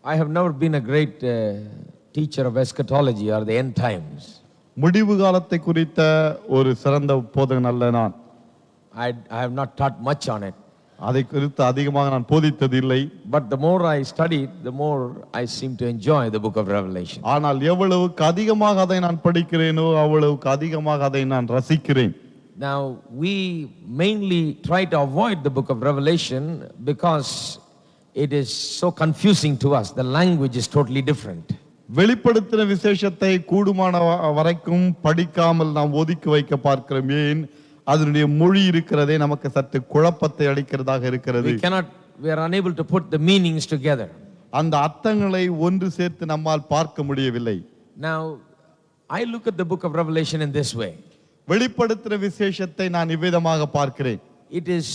I have never been a great teacher of eschatology or the end times. முடிவு காலத்தை குறித்த ஒரு சிறந்த போதகன் அல்ல நான். I have not taught much on it. அதை குறித்து அதிகமாக நான் போதித்ததில்லை. But the more I studied, the more I seem to enjoy the book of Revelation. ஆனால் எவ்வளவுக்கு அதிகமாக அதை நான் படிக்கிறேனோ அவ்வளவுக்கு அதிகமாக அதை நான் ரசிக்கிறேன். Now we mainly try to avoid the book of Revelation because it is so confusing to us. The language is totally different. வெளிப்படுத்தின விசேஷத்தை கூடுமான வரைக்கும் படிக்காமல் நாம் ஒதுக்கி வைக்க பார்க்கிறோம். ஏன்? அதனுடைய மொழி இருக்கிறதே நமக்கு சற்று குழப்பத்தை அளிக்கிறதாக இருக்கிறது. We are unable to put the meanings together. அந்த அர்த்தங்களை ஒன்று சேர்த்து நம்மால் பார்க்க முடியவில்லை. Now I look at the book of Revelation in this way. வெளிப்படுத்தின விசேஷத்தை நான் இவ்விதமாக பார்க்கிறேன். It is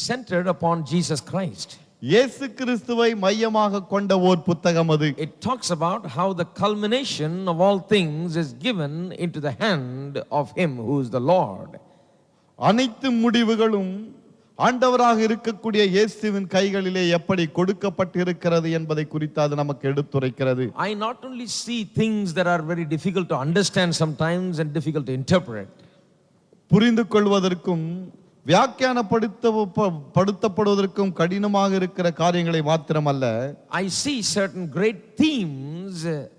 centered upon Jesus Christ. இயேசு கிறிஸ்துவை மையமாக கொண்ட ஓர் புத்தகம் அது. It talks about how the culmination of all things is given into the hand of him who is the Lord. அனைத்து முடிவுகளும் ஆண்டவராக இருக்கக்கூடிய இயேசுவின் கைகளிலே எப்படி கொடுக்கப்பட்டிருக்கிறது என்பதை குறித்து அது நமக்கு எடுத்துரைக்கிறது. I not only see things that are very difficult to understand sometimes and difficult to interpret. புரிந்து கொள்வதற்கும் வியாக்கியானப்படுத்தப்படுவதற்கும் கடினமாக இருக்கிற காரியங்களை மாத்திரமல்ல, I see certain great themes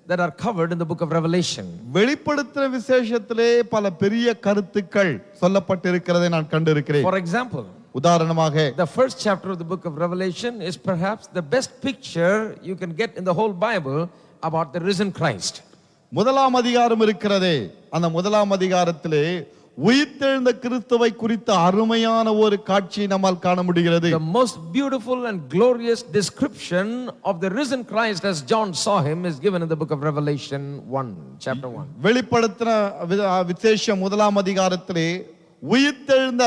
that are covered in the book of Revelation. வெளிப்படுத்தின விசேஷத்திலே பல பெரிய கருத்துக்கள் சொல்லப்பட்டிருக்கிறதை நான் கண்டிருக்கிறேன். For example, உதாரணமாக the first chapter of the book of Revelation is perhaps the best picture you can get in the whole Bible about the risen Christ. முதலாம் அதிகாரம் இருக்கிறதே, அந்த முதலாம் அதிகாரத்திலே உயிர்த்தெழுந்த கிறிஸ்துவை குறித்த அருமையான ஒரு காட்சியை நம்மால் காண முடிகிறது. The most beautiful and glorious description of the risen Christ as John saw him is given in the book of Revelation 1, chapter 1. வெளிப்படுத்தின விசேஷம் முதலாம் அதிகாரத்திலே உயிர்த்தெழுந்த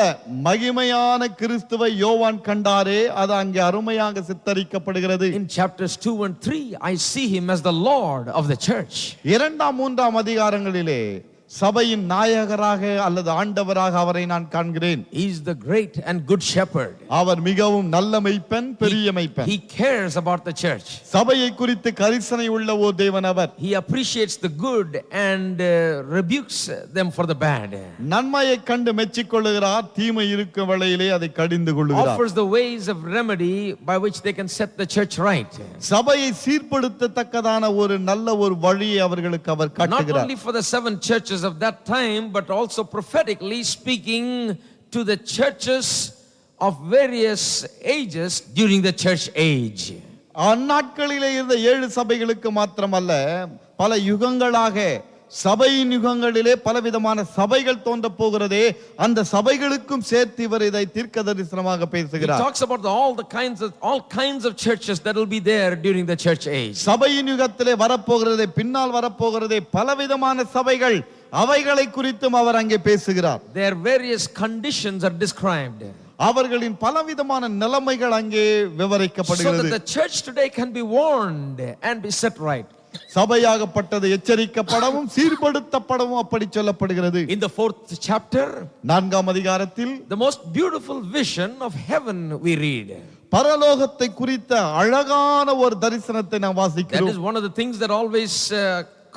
மகிமையான கிறிஸ்துவை யோவான் கண்டாரே, அது அங்கே அருமையாக சித்தரிக்கப்படுகிறது. In chapters 2 and 3 I see him as the Lord of the church. இரண்டாம் மூன்றாம் அதிகாரங்களிலே சபையின் நாயகராக அல்லது ஆண்டவராக அவரை நான் காண்கிறேன். He is the great and good shepherd. அவர் மிகவும் நல்ல மேய்ப்பன், பெரிய மேய்ப்பன். He cares about the church. சபையை குறித்து கரிசனை உள்ள ஓ தேவன் அவர். He appreciates the good and rebukes them for the bad. நன்மையை கண்டு மெச்சிக்கொள்ளுகிறார், தீமை இருக்கும் வேளையிலே அதை கடிந்து கொள்ளுகிறார். Offers the ways of remedy by which they can set the church right. சபையை சீர்படுத்தத்தக்கதான ஒரு நல்ல ஒரு வழியை அவர்களுக்கு அவர் காட்டுகிறார். Not only for the 7 churches of that time, but also prophetically speaking to the churches of various ages during the church age. அந்நாட்களிலே இருந்த 7 சபைகளுக்கு மாத்திரமல்ல, பல யுகங்களாக சபையின் யுகங்களிலே பலவிதமான சபைகள் தோன்ற போகிறதே, அந்த சபைகளுக்கும் சேர்த்து இவர் இதை தீர்க்க தரிசனமாக பேசுகிறார். He talks about all kinds of churches that will be there during the church age. சபையின் யுகத்திலே வரப்போகிறதே, பின்னால் வரப்போகிறதே பலவிதமான சபைகள், அவைகளை குறித்தும் அவர் அங்கே பேசுகிறார். Their various conditions are described. அவர்களின் பலவிதமான நிலைமைகள் அங்கே விவரிக்கப்படுகிறது. So that the church today can be warned and be set right. சபையாகப்பட்டது எச்சரிக்கப்படவும் சீர்படுத்தப்படவும் அப்படி சொல்லப்படுகிறது. In the 4th chapter, நான்காம் அதிகாரத்தில் the most beautiful vision of heaven we read. பரலோகத்தை குறித்த அழகான ஒரு தரிசனத்தை நாம் வாசிக்கிறோம். That is one of the things that always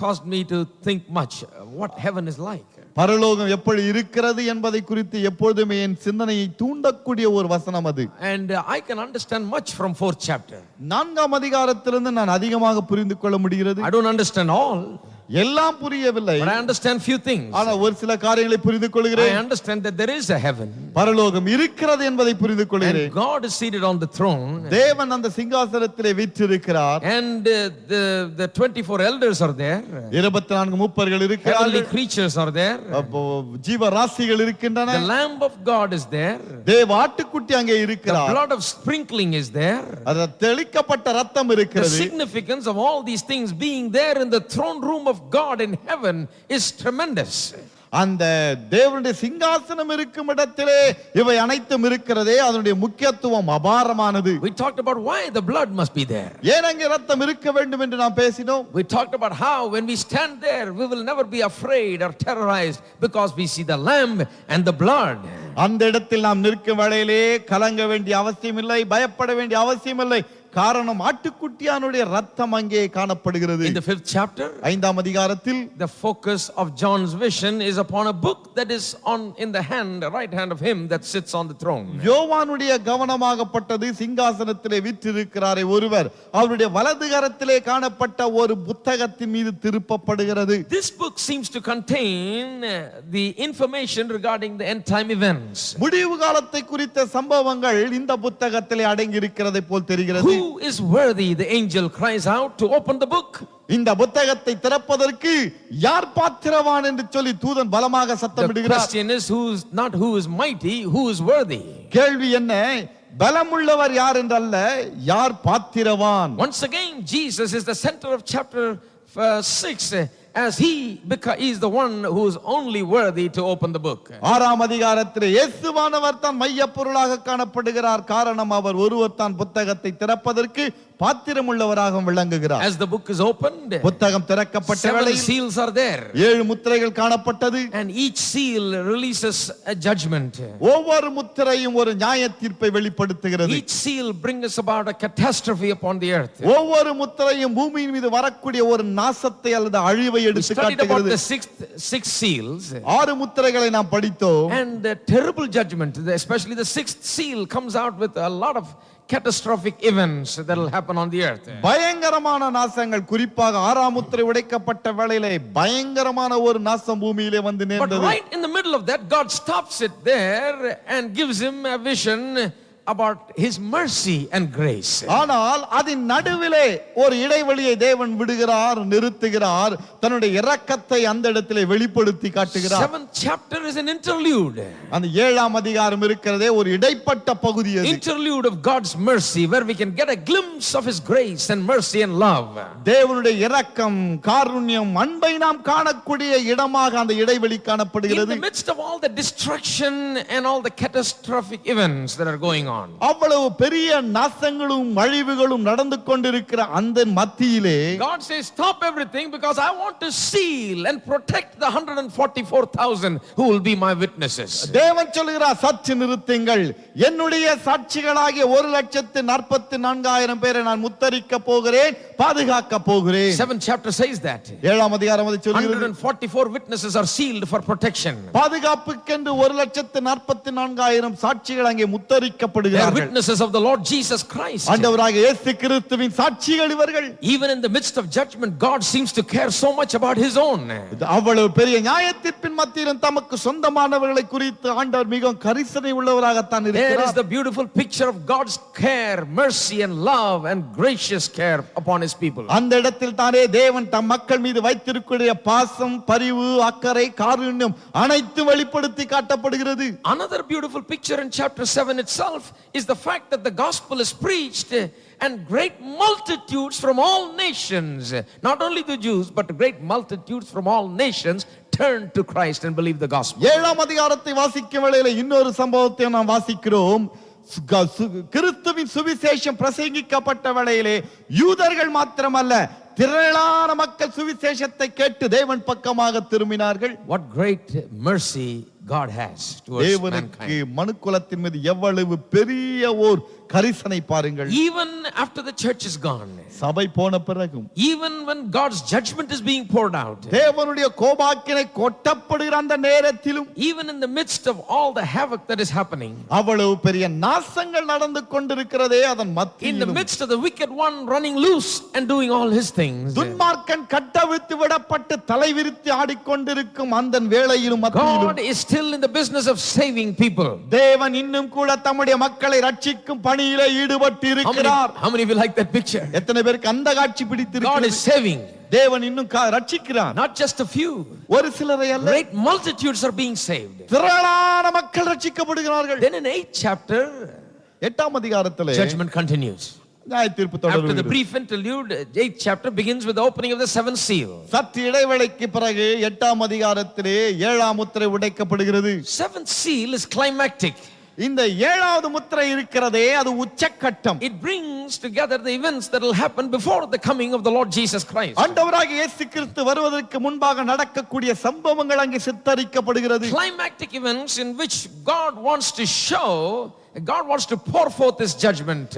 caused me to think much what heaven is like. பரலோகம் எப்படி இருக்கிறது என்பதை குறித்து எப்பொழுதுமே என் சிந்தனையை தூண்டக்கூடிய ஒரு வசனம் அது. And I can understand much from 4th chapter. நான்காம் அதிகாரத்திலிருந்து நான் அதிகமாக புரிந்து கொள்ள முடிகிறது. I don't understand all. எல்லாம் புரியவில்லை. But I understand few things. ஆனா ஒரு சில காரியங்களை புரிந்து கொள்கிறேன். I understand that there is a heaven. பரலோகம் இருக்கிறது என்பதை புரிந்து கொள்கிறேன். And God is seated on the throne. தேவன் அந்த சிங்காசனத்திலே வீற்றிருக்கிறார். And the 24 elders are there. 24 மூப்பர்கள் இருக்கிறார்கள். Heavenly creatures are there. ஜீவ ராசிகள் இருக்கின்றன. The lamb of God is there. தேவ ஆட்டுக்குட்டி அங்கே இருக்கிறார். The blood of sprinkling is there. அது தெளிக்கப்பட்ட இரத்தம் The இருக்கிறது. significance of all these things being there in the throne room of God in heaven is tremendous. அந்த தேவனுடைய சிங்காசனம் இருக்கும் இடத்திலே இவை அனைத்தும் இருக்கிறதே, அதனுடைய முக்கியத்துவம் அபாரமானது. We talked about why the blood must be there. ஏன் அங்கே இரத்தம் இருக்க வேண்டும் என்று நாம் பேசினோம். We talked about how when we stand there we will never be afraid or terrorized because we see the lamb and the blood. அந்த இடத்தில் நாம் நிற்கும் வேளையிலே கலங்க வேண்டிய அவசியம் இல்லை, பயப்பட வேண்டிய அவசியம் இல்லை. காரணம் ஆட்டுக்குட்டியானுடைய ரத்தம் அங்கே காணப்படுகிறது. In the 5th chapter, 5ஆம் அதிகாரத்தில் the focus of John's vision is upon a book that is in the right hand of him that sits on the throne. யோவானுடைய கவனமாகப்பட்டது சிங்காசனத்திலே வீற்றிருக்கிறாரே ஒருவர் அவருடைய வலது கரத்திலே காணப்பட்ட ஒரு புத்தகத்தின் மீது திருப்பப்படுகிறது. This book seems to contain the information regarding the end time events. முடிவு காலத்தை குறித்த சம்பவங்கள் இந்த புத்தகத்திலே அடங்கி இருக்கிறதை போல் தெரிகிறது. Who is worthy? The angel cries out to open the book. இந்த புத்தகத்தை திறப்பதற்கு யார் பாத்திரவான் என்று சொல்லி தூதன் பலமாக The சத்தமிடுகிறார். question is who is mighty, who is worthy? கேள்வி என்ன? பலமுள்ளவர் யார் என்றல்ல, யார் பாத்திரவான்? Once again, Jesus is the center of chapter 6, as he is the one who is only worthy to open the book. 6ஆம் அதிகாரத்திலே இயேசுவானவர் தான் மைய பொருளாக காணப்படுகிறார். காரணம் அவர் ஒருவர் தான் புத்தகத்தை திறப்பதற்கு பாத்திரமுள்ளவராக விளங்குகிறார். As the book is opened, புத்தகம் திறக்கப்பட்ட 7 வேளையில் seals are there, 7 முத்திரைகள் காணப்பட்டது. and each seal releases a judgment. ஒவ்வொரு முத்திரையும் ஒரு நியாய தீர்ப்பை வெளிப்படுத்துகிறது. Each seal brings about a catastrophe upon the earth. ஒவ்வொரு முத்திரையும் பூமியின் மீது வரக்கூடிய ஒரு நாசத்தை அல்லது அழிவை We எடுத்து studied about காட்டுகிறது. the six seals, 6 முத்திரைகளை நாம் படித்தோம். and the terrible judgment, especially the 6th seal, comes out with a lot of catastrophic events that will happen on the earth. பயங்கரமான நாசங்கள், குறிப்பாக 6ஆம் முத்திரை உடைக்கப்பட்ட வேளையிலே பயங்கரமான ஒரு நாசம் பூமியிலே வந்து But நேர்ந்தது. right in the middle of that, God stops it there and gives him a vision about his mercy and grace. ஆனால் அதன் நடுவிலே ஒரு இடைவெளியை தேவன் விடுகிறார், நிறுத்துகிறார். தன்னுடைய இரக்கத்தை அந்த இடத்திலே வெளிப்படுத்தி காட்டுகிறார். 7th chapter is an interlude. அந்த 7ஆம் அதிகாரம் இருக்கிறதே ஒரு இடைப்பட்ட பகுதி அது. Interlude of God's mercy, where we can get a glimpse of his grace and mercy and love. தேவனுடைய இரக்கம், காருண்யம், அன்பை நாம் காணக்கூடிய இடமாக அந்த இடைவெளி In காணப்படுகிறது. the midst of all the destruction and all the catastrophic events that are going on, அவ்வளவு பெரிய நாசங்களும் அழிவுகளும் நடந்து கொண்டிருக்கிற அந்த மத்தியிலே God says, stop everything because I want to seal and protect the 144,000 who will be my witnesses. தேவன் சொல்கிறார், சற்று நிறுத்துங்கள். என்னுடைய சாட்சிகளாகிய 1,44,000 பேரை நான் முத்தரிக்க போகிறேன், பாதுகாக்க போகிறேன். 7th chapter says that 7ஆம் அதிகாரம் அதை சொல்கிறது. 144 witnesses are sealed for protection. பாதுகாப்புக்கென்று 1,44,000 சாட்சிகள் அங்கே They are முத்தரிக்கப்படுகிறார்கள். witnesses of the Lord Jesus Christ. ஆண்டவராகிய இயேசு கிறிஸ்துவின் சாட்சிகள் இவர்கள். Even in the midst of judgment, God seems to care so much about his own. அவ்வளவு பெரிய நியாயத்தீர்ப்பின் மத்தியிலும் தமக்கு சொந்தமானவர்களை குறித்து ஆண்டவர் மிகவும் கரிசனை உள்ளவராகத்தான் There is இருக்கிறார். the beautiful picture of God's care, mercy and love and gracious care upon his people. அந்த இடத்தில் தானே தேவன் தம் மக்கள் மீது வைத்திருக்கிற பாசம், பரிவு, அக்கறை, காருண்யம் அனைத்தும் வெளிப்படுத்தி காட்டப்படுகிறது. Another beautiful picture in chapter 7 itself is the fact that the gospel is preached and great multitudes from all nations, not only the Jews but great multitudes from all nations, turn to Christ and believe the gospel. 7ஆம் அதிகாரத்தை வாசிக்கும் வேளையில இன்னொரு சம்பவத்தை நாம் வாசிக்கிறோம். கிறிஸ்துவின் சுவிசேஷம் பிரசங்கிக்கப்பட்ட வேளையிலே யூதர்கள் மாத்திரமல்ல, திரளான மக்கள் சுவிசேஷத்தை கேட்டு தேவன் பக்கமாக திரும்பினார்கள். What great mercy God has towards தேவனுக்கு mankind. மனுக்குலத்தின் மீது எவ்வளவு பெரிய ஓர் கரிசனை பாருங்கள். Even after the church is gone, சபை போன பிறகும், even when God's judgment is being poured out, தேவனுடைய கோபாக்கினை கொட்டப்படுகிற அந்த நேரத்திலும், even in the midst of all the havoc that is happening, அவ்வளவு பெரிய நாசங்கள் நடந்து கொண்டிருக்கிறதே அதன் in the மத்தியிலும், midst of the wicked one running loose and doing all his things, துன்மார்க்கன் கட்டவிழ்த்து விடப்பட்டு தலைவிரித்து ஆடிக்கொண்டிருக்கும் அந்த வேளையிலும் மத்தியிலும், God is still in the business of saving people. தேவன் இன்னும் கூட தம்முடைய மக்களை ரட்சிக்கும் பணியிலே ஈடுபட்டு இருக்கிறார். How many of you like that picture? எத்தனை பேருக்கு அந்த காட்சி God பிடித்திருக்கிறது? is saving, தேவன் இன்னும் ரட்சிக்கிறார். not just a few. ஒரு சிலரை அல்ல, Great multitudes are being saved. திரளான மக்கள் ரட்சிக்கப்படுகிறார்கள். Then in 8th chapter, 8ஆம் அதிகாரத்திலே judgment continues. நியாய தீர்ப்பு After the தொடர்கிறது. brief interlude, 8th chapter begins with the opening of the 7th seal. சற்று இடைவேளைக்கு பிறகு 8ஆம் அதிகாரத்திலே 7ஆம் முத்திரை உடைக்கப்படுகிறது. 7th seal is climactic. இந்த 7வது முத்திரை இருக்கிறதே அது உச்சக்கட்டம். It brings together the events that will happen before the coming of the Lord Jesus Christ. ஆண்டவராகிய இயேசு கிறிஸ்து வருவதற்கு முன்பாக நடக்கக்கூடிய சம்பவங்கள் அங்கே சித்தரிக்கப்படுகிறது. Climactic events in which God wants to show, God wants to pour forth his judgment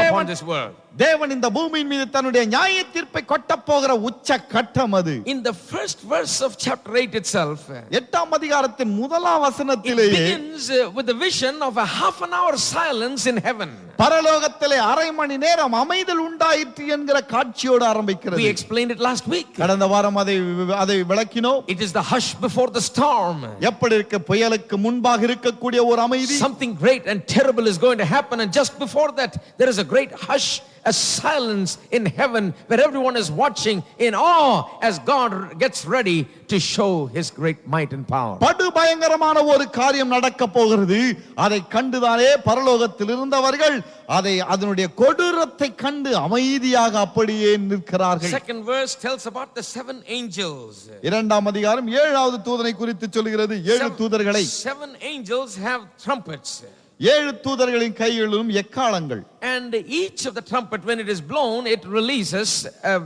upon this world. தேவன் இந்த பூமியின் மீது தன்னுடைய நியாய தீர்ப்பை கொட்டப் போகிற உச்ச கட்டம் அது. In the first verse of chapter 8 itself, 8ஆம் அதிகாரத்தின் முதலாம் it வசனத்திலேயே begins with the vision of a half an hour silence in heaven. பரலோகத்திலே அரை மணி நேரம் அமைதல் உண்டாயிற்று என்கிற காட்சியோடு We ஆரம்பிக்கிறது. explained it last week. கடந்த வாரம் அதை விளக்கினோம். It is the hush before the storm. எப்படி இருக்க புயலுக்கு முன்பாக இருக்கக்கூடிய ஒரு அமைதி. Something great and terrible is going to happen, and just before that there is a great hush, a silence in heaven where everyone is watching in awe as God gets ready to show his great might and power. படு பயங்கரமான ஒரு காரியம் நடக்க போகிறது. அதை கண்டுதானே பரலோகத்தில் இருந்தவர்கள் அதனுடைய கொடூரத்தை கண்டு அமைதியாக அப்படியே நிற்கிறார்கள். Second verse tells about the 7 angels. இரண்டாம் அதிகாரம் 7வது தூதனை குறித்து சொல்கிறது. 7 தூதர்களை 7 angels have trumpets. 7 தூதர்களின் கைகளிலும் எக்காளங்கள். And each of the trumpet, when it is blown, it releases a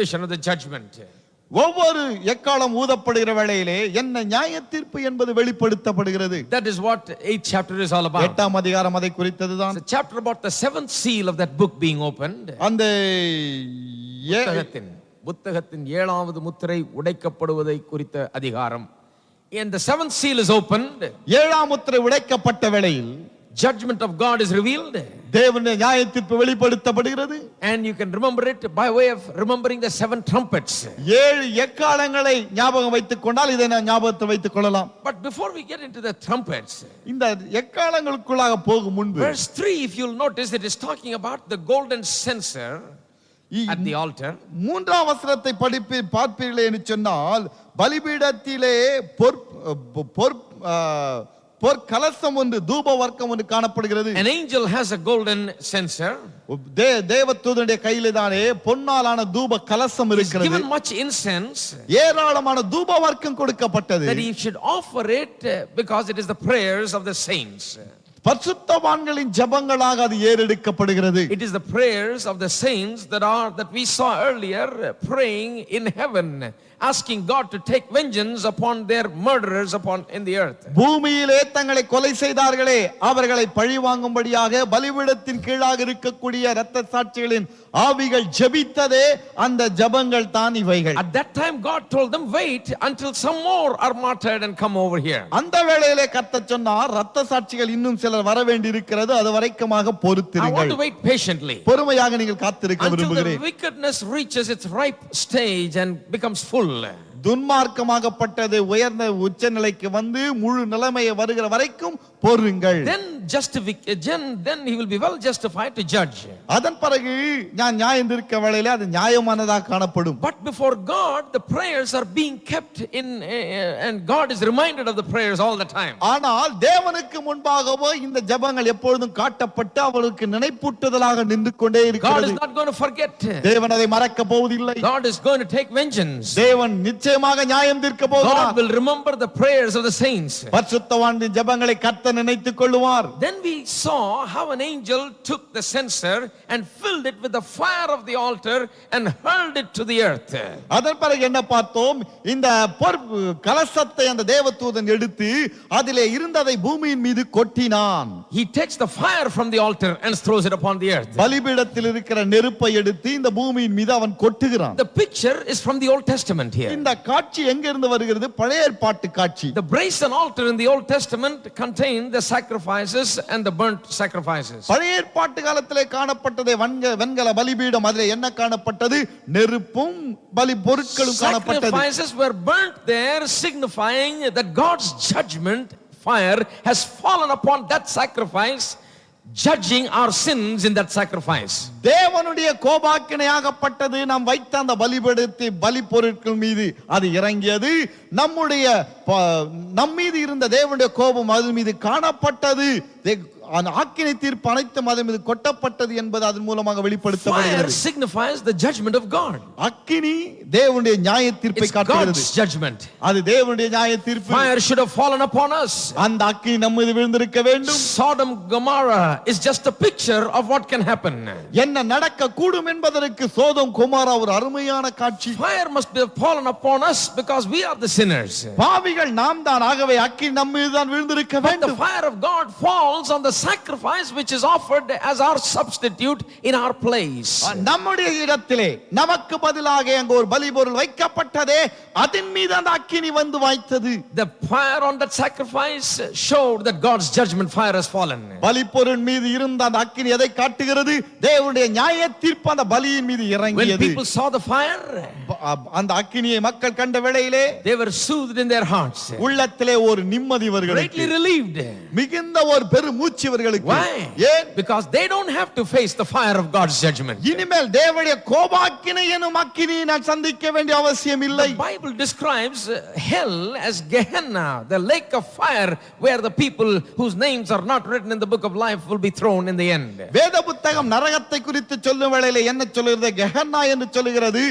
vision of the judgment. ஒவ்வொரு எக்காளம் ஊதப்படுகிற வேளையிலே என்ன நியாய தீர்ப்பு என்பது வெளிப்படுத்தப்படுகிறது. That is what 8th chapter is all about. 8ஆம் அதிகாரம் அதை குறித்ததுதான். It's a chapter about the 7th seal of that book being opened. அந்த புத்தகத்தின் 7வது முத்திரை உடைக்கப்படுவதை குறித்த அதிகாரம். And the 7th seal is opened. 7ஆம் முத்திரை உடைக்கப்பட்ட வேளையில் Judgment of God is revealed. தேவனுடைய நியாய தீர்ப்பு வெளிப்படுத்தப்படுகிறது. And you can remember it by way of remembering the 7 trumpets. 7 எக்காளங்களை ஞாபகம் வைத்துக் கொண்டால் இதை நான் ஞாபகத்தில் வைத்துக் கொள்ளலாம். But before we get into the trumpets, இந்த எக்காளங்களுக்குள்ளாக போகும் முன்பு verse 3, if you'll notice, it is talking about the golden censer at the altar. 3ஆம் வசனத்தை பார்ப்பீர்களே என்று சொன்னால் பலிபீடத்திலே பொற் கலசம் ஒன்று தூப வர்க்கம் ஒன்று காணப்படுகிறது. An angel has a golden censer. தேவதூதனுடைய கையிலே தானே பொன்னாலான தூப கலசம் இருக்கிறது. Given much incense. ஏராளமான தூப வர்க்கம் கொடுக்கப்பட்டது. That he should offer it because it is the prayers of the saints. பரிசுத்தவான்களின் ஜெபங்களாக அது ஏறெடுக்கப்படுகிறது. It is the prayers of the saints that we saw earlier praying in heaven, asking God to take vengeance upon their murderers in the earth. பூமியிலே தங்களை கொலை செய்தார்களே அவர்களை பழிவாங்கும்படியாக பலிபீடத்தின் கீழாக இருக்கக்கூடிய இரத்த சாட்சிகளின் ஆவிகள் ஜெபித்ததே அந்த ஜெபங்கள் தான் இவைகள். At that time God told them, wait until some more are martyred and come over here. அந்த வேளையிலே கர்த்தர் சொன்னார் இரத்த சாட்சிகள் இன்னும் சிலர் வர வேண்டி இருக்கிறது, அது வரைக்குமாக பொறுத்திருங்கள். I want to wait patiently. பொறுமையாக நீங்கள் காத்திருக்க விரும்புகிறேன். Until the wickedness reaches its ripe stage and becomes full. துன்மார்க்கமாகப்பட்டது உயர்ந்த உச்ச நிலைக்கு வந்து முழு நிலைமையை வருகிற வரைக்கும் பொறுங்கள். Then he will be well justified to judge. அதன் பிறகு நான் நியாயம் தீர்க்க வேளையிலே அது நியாயமானதாக காணப்படும். But before God the prayers are being kept in and God is reminded of the prayers all the time. ஆனால் தேவனுக்கு முன்பாகவோ இந்த ஜெபங்கள் எப்பொழுதும் காட்டப்பட்டு அவருக்கு நினைப்பூட்டுதலாக நின்று கொண்டே இருக்கிறது. God is not going to forget. தேவன் அதை மறக்க போவதில்லை. God is going to take vengeance. தேவன் நிச்சயமாக நியாயம் தீர்க்க போகிறார். God will remember the prayers of the saints. பரிசுத்தவான்களின் ஜெபங்களை கர்த்தர் நினைத்துக் கொள்வார். Then we saw how an angel took the censer and filled it with the fire of the altar and hurled it to the earth. அதன் பிறகு என்ன பார்த்தோம்? இந்த கலசத்தை அந்த தேவதூதன் எடுத்து அதிலே இருந்ததை பூமியின் மீது கொட்டினான். He takes the fire from the altar and throws it upon the earth. பலிபீடத்தில் இருக்கிற நெருப்பை எடுத்து இந்த பூமியின் மீது அவன் கொட்டுகிறான். The picture is from the Old Testament here. இந்த காட்சி எங்க இருந்து வருகிறது? பழைய ஏற்பாட்டு காட்சி. The brazen altar in the Old Testament contained the sacrifices and the burnt sacrifices. பழைய ஏற்பாட்டு காலத்திலே காணப்பட்டதே வெண்கல பலிபீடம். அதிலே என்ன காணப்பட்டது? நெருப்பும் பலி பொருட்களும் காணப்பட்டது. Sacrifices were burnt there, signifying that God's judgment fire has fallen upon that sacrifice, judging our sins in that sacrifice. தேவனுடைய கோபாக்கினையாகப்பட்டது நாம் வைத்த அந்த பலிபீடத்தை பலி பொருட்கள் மீது அது இறங்கியது. நம்மீது இருந்த தேவனுடைய கோபம் அது மீது காணப்பட்டது. ஆக்கினை தீர்ப்பு அனைத்தும் அதன் மீது கொட்டப்பட்டது என்பது அதன் மூலமாக வெளிப்படுத்தப்படுகிறது. Fire signifies the judgment of God. அக்கினி தேவனுடைய நியாய தீர்ப்பை காட்டுகிறது. God's judgment. அது தேவனுடைய நியாய தீர்ப்பு. Fire should have fallen upon us. அந்த அக்கினி நம்ம மீது விழுந்திருக்க வேண்டும். Sodom Gomorrah is just a picture of what can happen. என்ன நடக்க கூடும் என்பதற்கு சோதோம் கொமோரா ஒரு அருமையான காட்சி. Fire must have fallen upon us because we are the sinners. பாவிகள் நாம் தான், ஆகவே அக்கினி நம்ம மீது தான் விழுந்திருக்க வேண்டும். The fire of God falls on the sacrifice which is offered as our substitute in our place. நம்முடைய இடத்திலே நமக்கு பதிலாக அங்க ஒரு பலிபொருள் வைக்கப்பட்டதே, அதன் மீது அந்த அக்கினி வந்து வாய்த்தது. The fire on that sacrifice showed that God's judgment fire has fallen. பலிபொருள் மீது இருந்த அந்த அக்கினி எதை காட்டுகிறது? தேவனுடைய நியாய தீர்ப்பு அந்த பலியின் மீது When இறங்கியது. people saw the fire, அந்த அக்கினியை மக்கள் கண்ட வேளையிலே they were soothed in their hearts, உள்ளத்திலே ஒரு நிம்மதி greatly இவர்களுக்கு, relieved. மிகுந்த ஒரு பெருமூச்சு இவர்களுக்கு. Why? ஏன்? Because they don't have to face the fire of God's judgment. இனிமேல் தேவனுடைய கோபாக்கினை எனும் அக்கினியை நான் சந்திக்க வேண்டிய அவசியம் இல்லை. The Bible describes hell as Gehenna, the lake of fire where the people whose names are not written in the book of life will be thrown in the end. வேத புத்தகம் நரகத்தை குறித்து சொல்லும் வேளையிலே என்ன சொல்லுகிறது? கெஹன்னா என்று சொல்லுகிறது.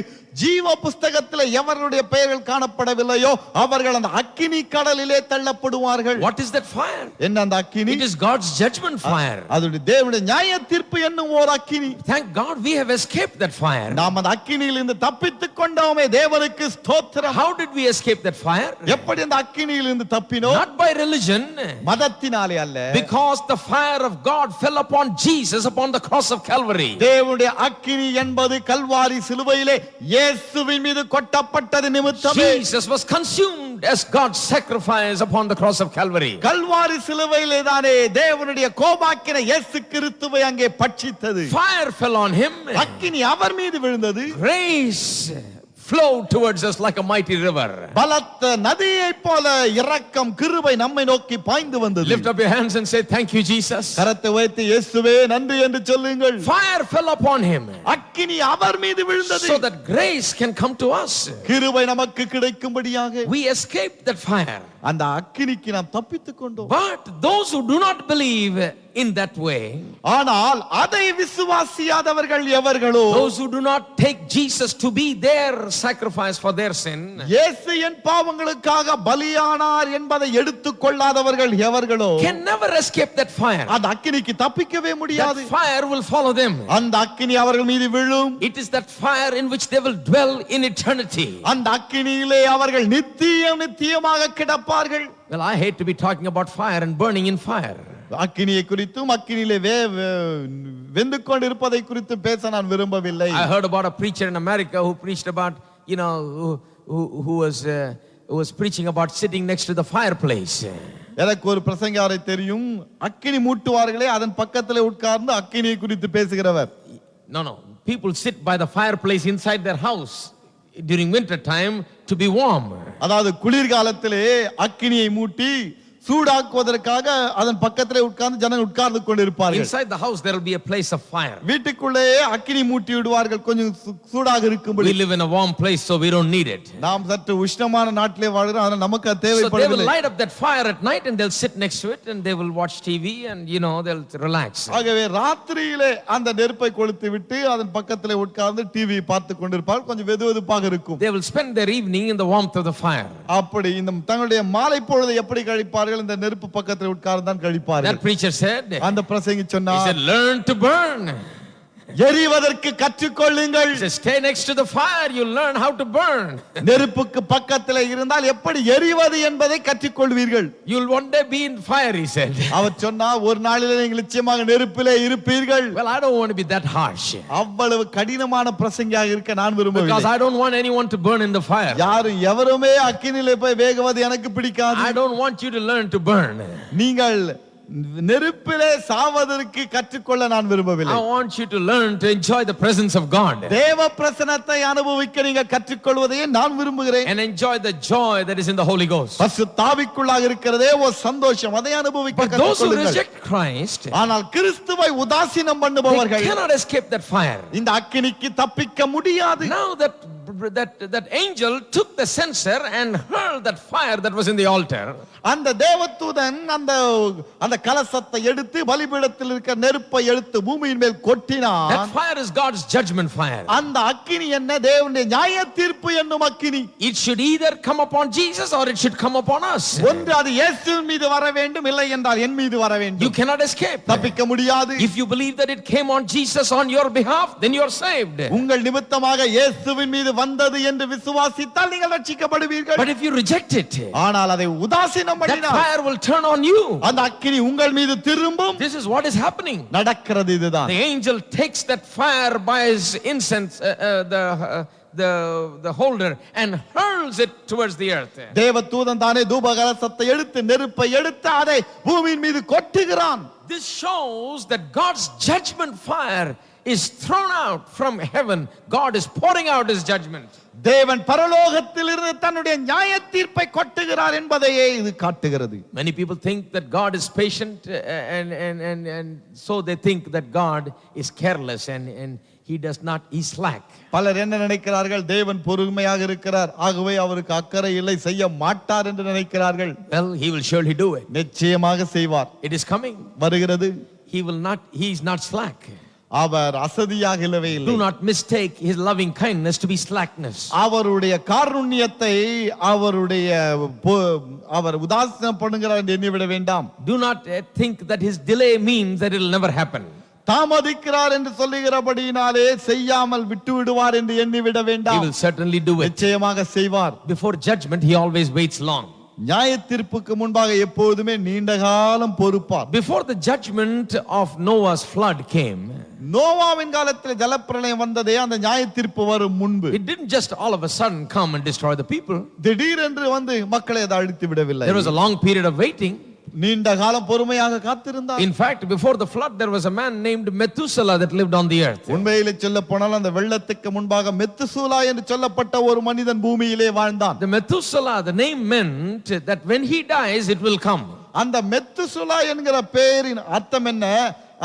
ஜீவ புஸ்தகத்திலே எவருடைய பெயர்கள் காணப்படவில்லையோ அவர்கள் அந்த அக்கினி கடலிலே தள்ளப்படுவார்கள். What is that fire? என்ன அந்த அக்கினி? It is God's judgment fire. அது தேவனுடைய நியாய தீர்ப்பு என்னும் ஒரு அக்கினி. Thank God we have escaped that fire. நாம் அந்த அக்கினியிலிருந்து தப்பித்துக் கொண்டோமே, தேவனுக்கு ஸ்தோத்திரம். How did we escape that fire? எப்படி அந்த அக்கினியிலிருந்து தப்பினோம்? Not by religion, மதத்தினாலே அல்ல. because the fire of God fell upon Jesus upon the cross of Calvary. தேவனுடைய அக்கினி என்பது கல்வாரி சிலுவையிலே இயேசுவின் மீது கொட்டப்பட்டது நிமித்தமே. Jesus was consumed as God's sacrifice upon the cross of Calvary. Kalvari சிலுவையிலே தானே தேவனுடைய கோபாக்கினை இயேசு கிறிஸ்துவை அங்கே பட்சித்தது. Fire fell on him. அக்கினி அவர் மீது விழுந்தது. Grace flowed towards us like a mighty river. பலத்த நதியைப் போல இரக்கம் கிருபை நம்மை நோக்கி பாய்ந்து வந்தது. Lift up your hands and say, thank you, Jesus. கரத்தை உயர்த்தி இயேசுவே நன்றி என்று சொல்லுங்கள். Fire fell upon him அக்கினி அவர் மீது விழுந்தது. so that grace can come to us. கிருபை நமக்கு கிடைக்கும்படியாக We escaped that fire. அந்த அக்கினிக்கு நாம் தப்பித்துக் கொண்டோம். But those who do not believe in that way, ஆனால் அதை விசுவாசியாதவர்கள் எவர்களோ, those who do not take Jesus to be their sacrifice for their sin, இயேசு என் பாவங்களுக்காக பலியானார் என்பதை எடுத்துக் கொள்ளாதவர்கள் எவர்களோ, can never escape that fire. அந்த அக்கினிக்கு தப்பிக்கவே That முடியாது. fire will follow them. அந்த அக்கினி அவர்கள் மீது விழும். It is that fire in which they will dwell in eternity. அந்த அக்கினியிலே அவர்கள் நித்தியமாக கிடப்பார்கள். Well, I hate to be talking about fire and burning in fire. அக்கினியை குறித்தும் அக்கினியிலே வெந்து கொண்டு இருப்பதை குறித்து பேச நான் விரும்பவில்லை. I heard about a preacher in America who preached about, who was preaching about sitting next to the fireplace. எனக்கு ஒரு பிரசங்கியாரை தெரியும், அக்கினி மூட்டுவார்களே அதன் பக்கத்திலே உட்கார்ந்து அக்கினியை குறித்து பேசுகிறவர். No. People sit by the fireplace inside their house during winter time to be warm. அதாவது குளிர்காலத்திலே அக்கினியை மூட்டி சூடாக்குவதற்காக அதன் பக்கத்திலே உட்கார்ந்து ஜனங்கள் உட்கார்ந்து கொண்டிருப்பார்கள். Inside the house there will be a place of fire. வீட்டுக்குள்ளே அக்கினி மூட்டி விடுவார்கள் கொஞ்சம் சூடாக இருக்கும்படி. We live in a warm place so we don't need it. நாம் சற்று உஷ்ணமான நாட்டிலே வாழ்கிறோம், அதனால நமக்கு அது So they will தேவைப்படவில்லை. light up that fire at night and they'll sit next to it and they will watch TV and they'll relax. ஆகவே ராத்திரியிலே அந்த நெருப்பை கொளுத்தி விட்டு அதன் பக்கத்திலே உட்கார்ந்து டிவி பார்த்து கொண்டிருப்பார்கள், கொஞ்சம் வெதுவெதுப்பாக இருக்கும். They will spend their evening in the warmth of the fire. அப்படி இந்த தங்களுடைய மாலை பொழுதை எப்படி கழிப்பார்கள்? இந்த நெருப்பு பக்கத்தில் உட்கார்ந்து தான் கழிப்பார்கள். That preacher said, அந்த பிரசங்கி he சொன்னார், said, learn to burn. எரிவதற்கு கற்றுக்கொள்ளுங்கள். He said, stay next to the fire, you learn how to burn. நெருப்புக்கு பக்கத்தில் இருந்தால் எப்படி எரிவது என்பதை கற்றுக்கொள்வீர்கள். You'll one day be in fire, he said. அவர் சொன்னார், ஒரு நாளிலே நீங்கள் நிச்சயமாக நெருப்பிலே இருப்பீர்கள். Well, I don't want to be that harsh. அவ்வளவு கடினமான பிரசங்கியாக இருக்க நான் Because விரும்பவில்லை. I don't want anyone to burn in the fire. யாரும் எவருமே அக்கினியிலே போய் வேகுவது எனக்கு பிடிக்காது. I don't want you to learn to burn. நீங்கள் நெருப்பிலே சாவதற்கு கற்றுக்கொள்ள நான் விரும்பவில்லை. I want you to learn to enjoy the presence of God. தேவ பிரசன்னத்தை அனுபவிக்க நீங்க கற்றுக்கொள்வதையே நான் விரும்புகிறேன். And enjoy the joy that is in the Holy Ghost. பரிசுத்த ஆவிக்குள்ளாக இருக்கிறதே ஒரு சந்தோஷம், அதை அனுபவிக்க But those who கற்றுக்கொள்ளுங்கள். reject Christ, ஆனால் கிறிஸ்துவை உதாசீனம் they பண்ணுபவர்கள் cannot escape that fire. இந்த அக்கினிக்கு தப்பிக்க முடியாது. Now that angel took the censer and hurled that fire that was in the altar. அந்த தேவதூதன் அந்த கலசத்தை எடுத்து பலிபீடத்தில் இருக்கிற நெருப்பை எடுத்து பூமியின் மேல் கொட்டினான். That fire is God's judgment fire. அந்த அக்கினி என்ன? தேவனுடைய நியாய தீர்ப்பு என்னும் அக்கினி. It should either come upon Jesus or it should come upon us. ஒன்று அது இயேசுவின் மீது வர வேண்டும், இல்லை என்றால் என் மீது வர You வேண்டும். cannot escape. தப்பிக்க முடியாது. If you believe that it came on Jesus on your behalf, then you are saved. உங்கள் நிமித்தமாக இயேசுவின் மீது வந்தது என்று விசுவாசித்தால் நீங்கள் ரட்சிக்கப்படுவீர்கள். But if you reject it, ஆனால் அதை உதாசீனம் that பண்ணினால் fire will turn on you. அந்த அக்கினி உங்கள் மீது திரும்பும். This is what is happening. நடக்கிறது இதுதான். The angel takes that fire by his incense, the holder, and hurls it towards the earth. தேவதூதன் தானே தூபகலசத்தை எடுத்து நெருப்பை எடுத்து அதை பூமியின் மீது கொட்டுகிறான். This shows that God's judgment fire is thrown out from heaven. God is pouring out his judgment. தேவன் பரலோகத்திலிருந்து தன்னுடைய நியாய தீர்ப்பை கொட்டுகிறார் என்பதையே இது காட்டுகிறது. Many people think that God is patient, and so they think that God is careless and he does not, he's slack. பலர் என்ன நினைக்கிறார்கள்? தேவன் பொறுமையாக இருக்கிறார், ஆகவே அவருக்கு அக்கறை இல்லை, செய்ய மாட்டார் என்று நினைக்கிறார்கள். Well, he will surely do it. நிச்சயமாக செய்வார். It is coming. வருகிறது. He is not slack. அவர் அசதியாக இல்லவே இல்லை. Do not mistake his loving kindness to be slackness. அவருடைய காருண்யத்தை அவர் உதாசீனம் பண்ணுகிறார் என்று எண்ணிவிட வேண்டாம். Do not think that his delay means that it will never happen. தாமதிக்கிறார் என்று சொல்லுகிறபடியினாலே செய்யாமல் விட்டு விடுவார் என்று எண்ணிவிட He வேண்டாம். will certainly do it. நிச்சயமாக செய்வார். Before judgment, he always waits long. நியாய தீர்ப்புக்கு முன்பாக எப்போதுமே நீண்ட காலம் பொறுப்பார். Before the judgment of Noah's flood came, நோவாவின் காலத்தில் ஜலப்பிரளயம் வந்ததே அந்த நியாய தீர்ப்பு வரும் முன்பு. it didn't just all of a sudden come and destroy the people. திடீரென்று வந்து மக்களை அதை அழித்து விடவில்லை. There was a long period of waiting. நீண்ட காலம் பொறுமையாக காத்திருந்தார். In fact, before the flood, there was a man named Methuselah that lived on the earth. உண்மையிலே சொல்ல போனால் அந்த வெள்ளத்துக்கு முன்பாக மெத்துசூலா என்று சொல்லப்பட்ட ஒரு மனிதன் பூமியிலே வாழ்ந்தான். The Methuselah, the name meant that when he dies, it will come. அந்த மெத்துசூலா என்கிற பெயரின் அர்த்தம் என்ன?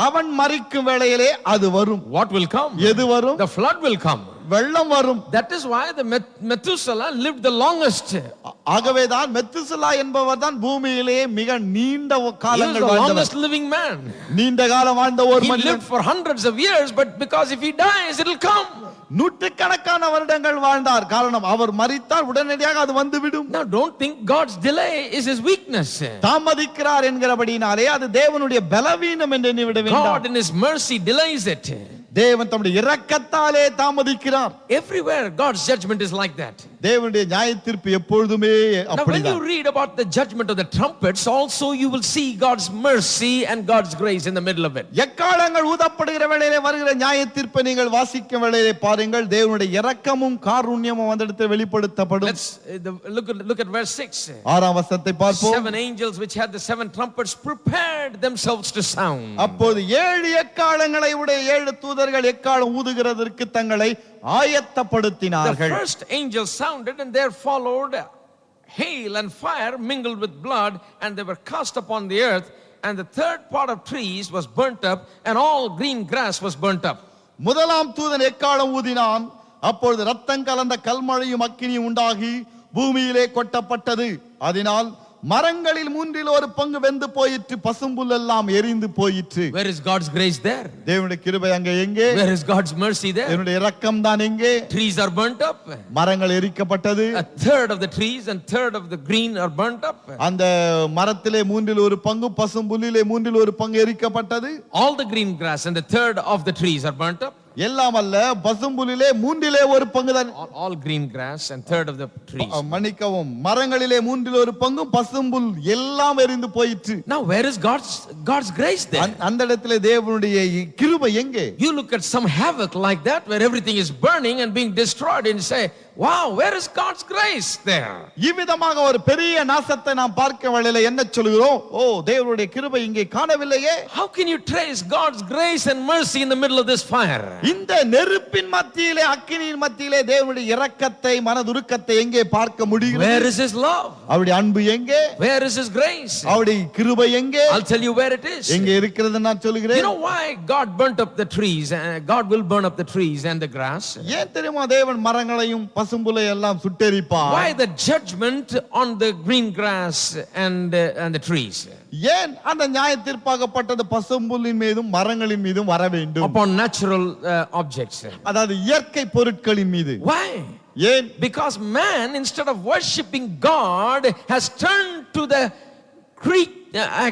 அவன் மரிக்கும் வேளையிலே அது வரும். What will come? எது வரும்? The flood will come. வெள்ளம் வரும். That is why the Methuselah lived the longest. ஆகவேதான் மெத்துசலா என்பவர் தான் பூமியிலே மிக நீண்ட He was காலங்கள் the வாழ்ந்தவர். longest living man. நீண்ட காலம் வாழ்ந்த ஒரு He மனிதன். lived for hundreds of years, but because if he dies, it will come. நூற்றுக்கணக்கான வருடங்கள் வாழ்ந்தார். காரணம் அவர் மரித்தால் உடனடியாக அது வந்துவிடும். Now don't think God's delay is his weakness. தாமதிக்கிறார் என்கிறபடினாலே அது தேவனுடைய பலவீனம் என்று எண்ணிவிட God வேண்டாம். in his mercy delays it. தேவன் தம்முடைய இரக்கத்தாலே தாமதிக்கிறார். Everywhere God's judgment is like that. தேவனுடைய நியாய தீர்ப்பு எப்பொழுதுமே Now when அப்படிதான். you read about the judgment of the trumpets, also you will see God's mercy and God's grace in the middle of it. எக்காலங்கள் ஊதப்படுகிற வேளையிலே வருகிற நியாய தீர்ப்பை நீங்கள் வாசிக்கும் வேளையிலே பாருங்கள், தேவனுடைய இரக்கமும் காருண்யமும் அந்த இடத்தில் வெளிப்படுத்தப்படும். Let's look at verse 6. 6ஆம் வசனத்தை பார்ப்போம். 7 angels which had the 7 trumpets prepared themselves to sound. அப்போது 7 எக்காலங்களை உடைய 7 தூதர்கள் எக்காலம் ஊதுகிறதற்கு தங்களை The ஆயத்தப்படுத்தினார்கள். first angel sounded, and there followed hail and fire mingled with blood, and they were cast upon the earth, and the third part of trees was burnt up, and all green grass was burnt up. முதலாம் தூதன் எக்காலம் ஊதினான். அப்பொழுது ரத்தம் கலந்த கல்மழையும் அக்கினியும் உண்டாகி பூமியிலே கொட்டப்பட்டது. அதனால் மரங்களில் 1/3 வெந்து போயிற்று, பசும்புல் எல்லாம் எரிந்து போயிற்று. Where is God's grace there? தேவனுடைய கிருபை அங்கே எங்கே? Where is God's mercy there? தேவனுடைய இரக்கம் தான் எங்கே? Trees are burnt up. மரங்கள் எரிக்கப்பட்டது. A third of the trees and third of the green are burnt up. அந்த மரத்திலே 1/3 பசும்புல்லிலே 1/3 எரிக்கப்பட்டது. All the green grass and the third of the trees are burnt up. எல்லாம் அல்ல, பசும்புல்லிலே 1/3 தான். All green grass and third of the trees. மன்னிக்கவும், மரங்களிலே 1/3 பசும்புல் எல்லாம் எரிந்து போயிற்று. Now where is God's grace there? அந்த இடத்திலே தேவனுடைய கிருபை எங்கே? You look at some havoc like that where everything is burning and being destroyed and say, wow, where is God's grace there? இவ்விதமாக ஒரு பெரிய நாசத்தை நாம் பார்க்க வேளையில என்ன சொல்கிறோம்? ஓ, தேவனுடைய கிருபை இங்கே காணவில்லையே. How can you trace God's grace and mercy in the middle of this fire? இந்த நெருப்பின் மத்தியிலே, அக்கினியின் மத்தியிலே தேவனுடைய இரக்கத்தை, மனதுருக்கத்தை எங்கே பார்க்க முடிகிறது? Where is his love? அவருடைய அன்பு எங்கே? Where is his grace? அவருடைய கிருபை எங்கே? I'll tell you where it is. எங்கே இருக்கிறது நான் You சொல்கிறேன். know why God burnt up the trees? God will burn up the trees and the grass. ஏன் தெரியுமா தேவன் மரங்களையும் பசும்புலை எல்லாம் சுட்டெரிப்பார்? Why the judgment on the green grass and the trees? ஏன் அந்த நியாய தீர்ப்பாகப்பட்டது பசும்புல்லின் மீதும் மரங்களின் மீதும் வர வேண்டும்? Upon natural objects. அதாவது இயற்கை பொருட்களின் மீது. Why? ஏன்? Because man, instead of worshipping God, has turned to the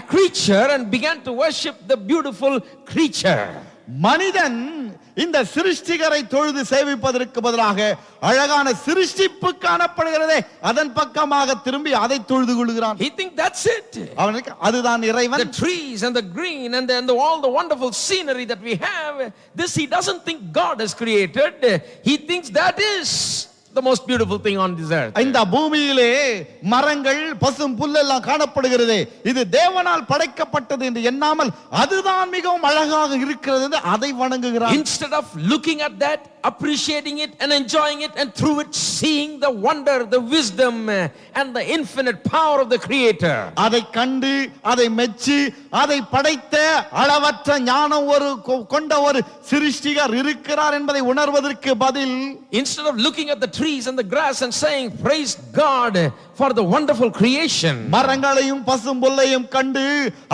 creature and began to worship the beautiful creature. மனிதன் இந்த சிருஷ்டிகரை தொழுது சேவிப்பதற்கு பதிலாக அழகான சிருஷ்டிப்பு காணப்படுகிறதே அதன் பக்கமாக திரும்பி அதை தொழுது கொள்கிறான். He thinks that's it. அவனுக்கு அதுதான் இறைவன். The trees and the green and all the wonderful scenery that we have, this he doesn't think God has created. He thinks that is the most beautiful thing on this earth. இந்த பூமியிலே மரங்கள் பசும் புல்லெல்லாம் காணப்படுகிறது, இது தேவனால் படைக்கப்பட்டது என்று எண்ணாமல் அதுதான் மிகவும் அழகாக இருக்கிறது என்று அதை வணங்குகிறான். Instead of looking at that, appreciating it and enjoying it, and through it seeing the wonder, the wisdom and the infinite power of the creator, அதை கண்டு அதை மெச்சி அதை படைத்த அளவற்ற ஞானம் கொண்ட ஒரு சிருஷ்டிகர் இருக்கிறார் என்பதை உணர்வதற்கு பதில், instead of looking at the trees and the grass and saying praise God for the wonderful creation, மரங்களையும் பசும் புல்லையும் கண்டு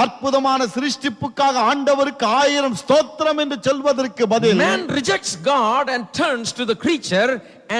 அற்புதமான சிருஷ்டிப்புக்காக ஆண்டவருக்கு 1000 ஸ்தோத்திரம் என்று சொல்வதற்கு பதில், man rejects God and turns to the creature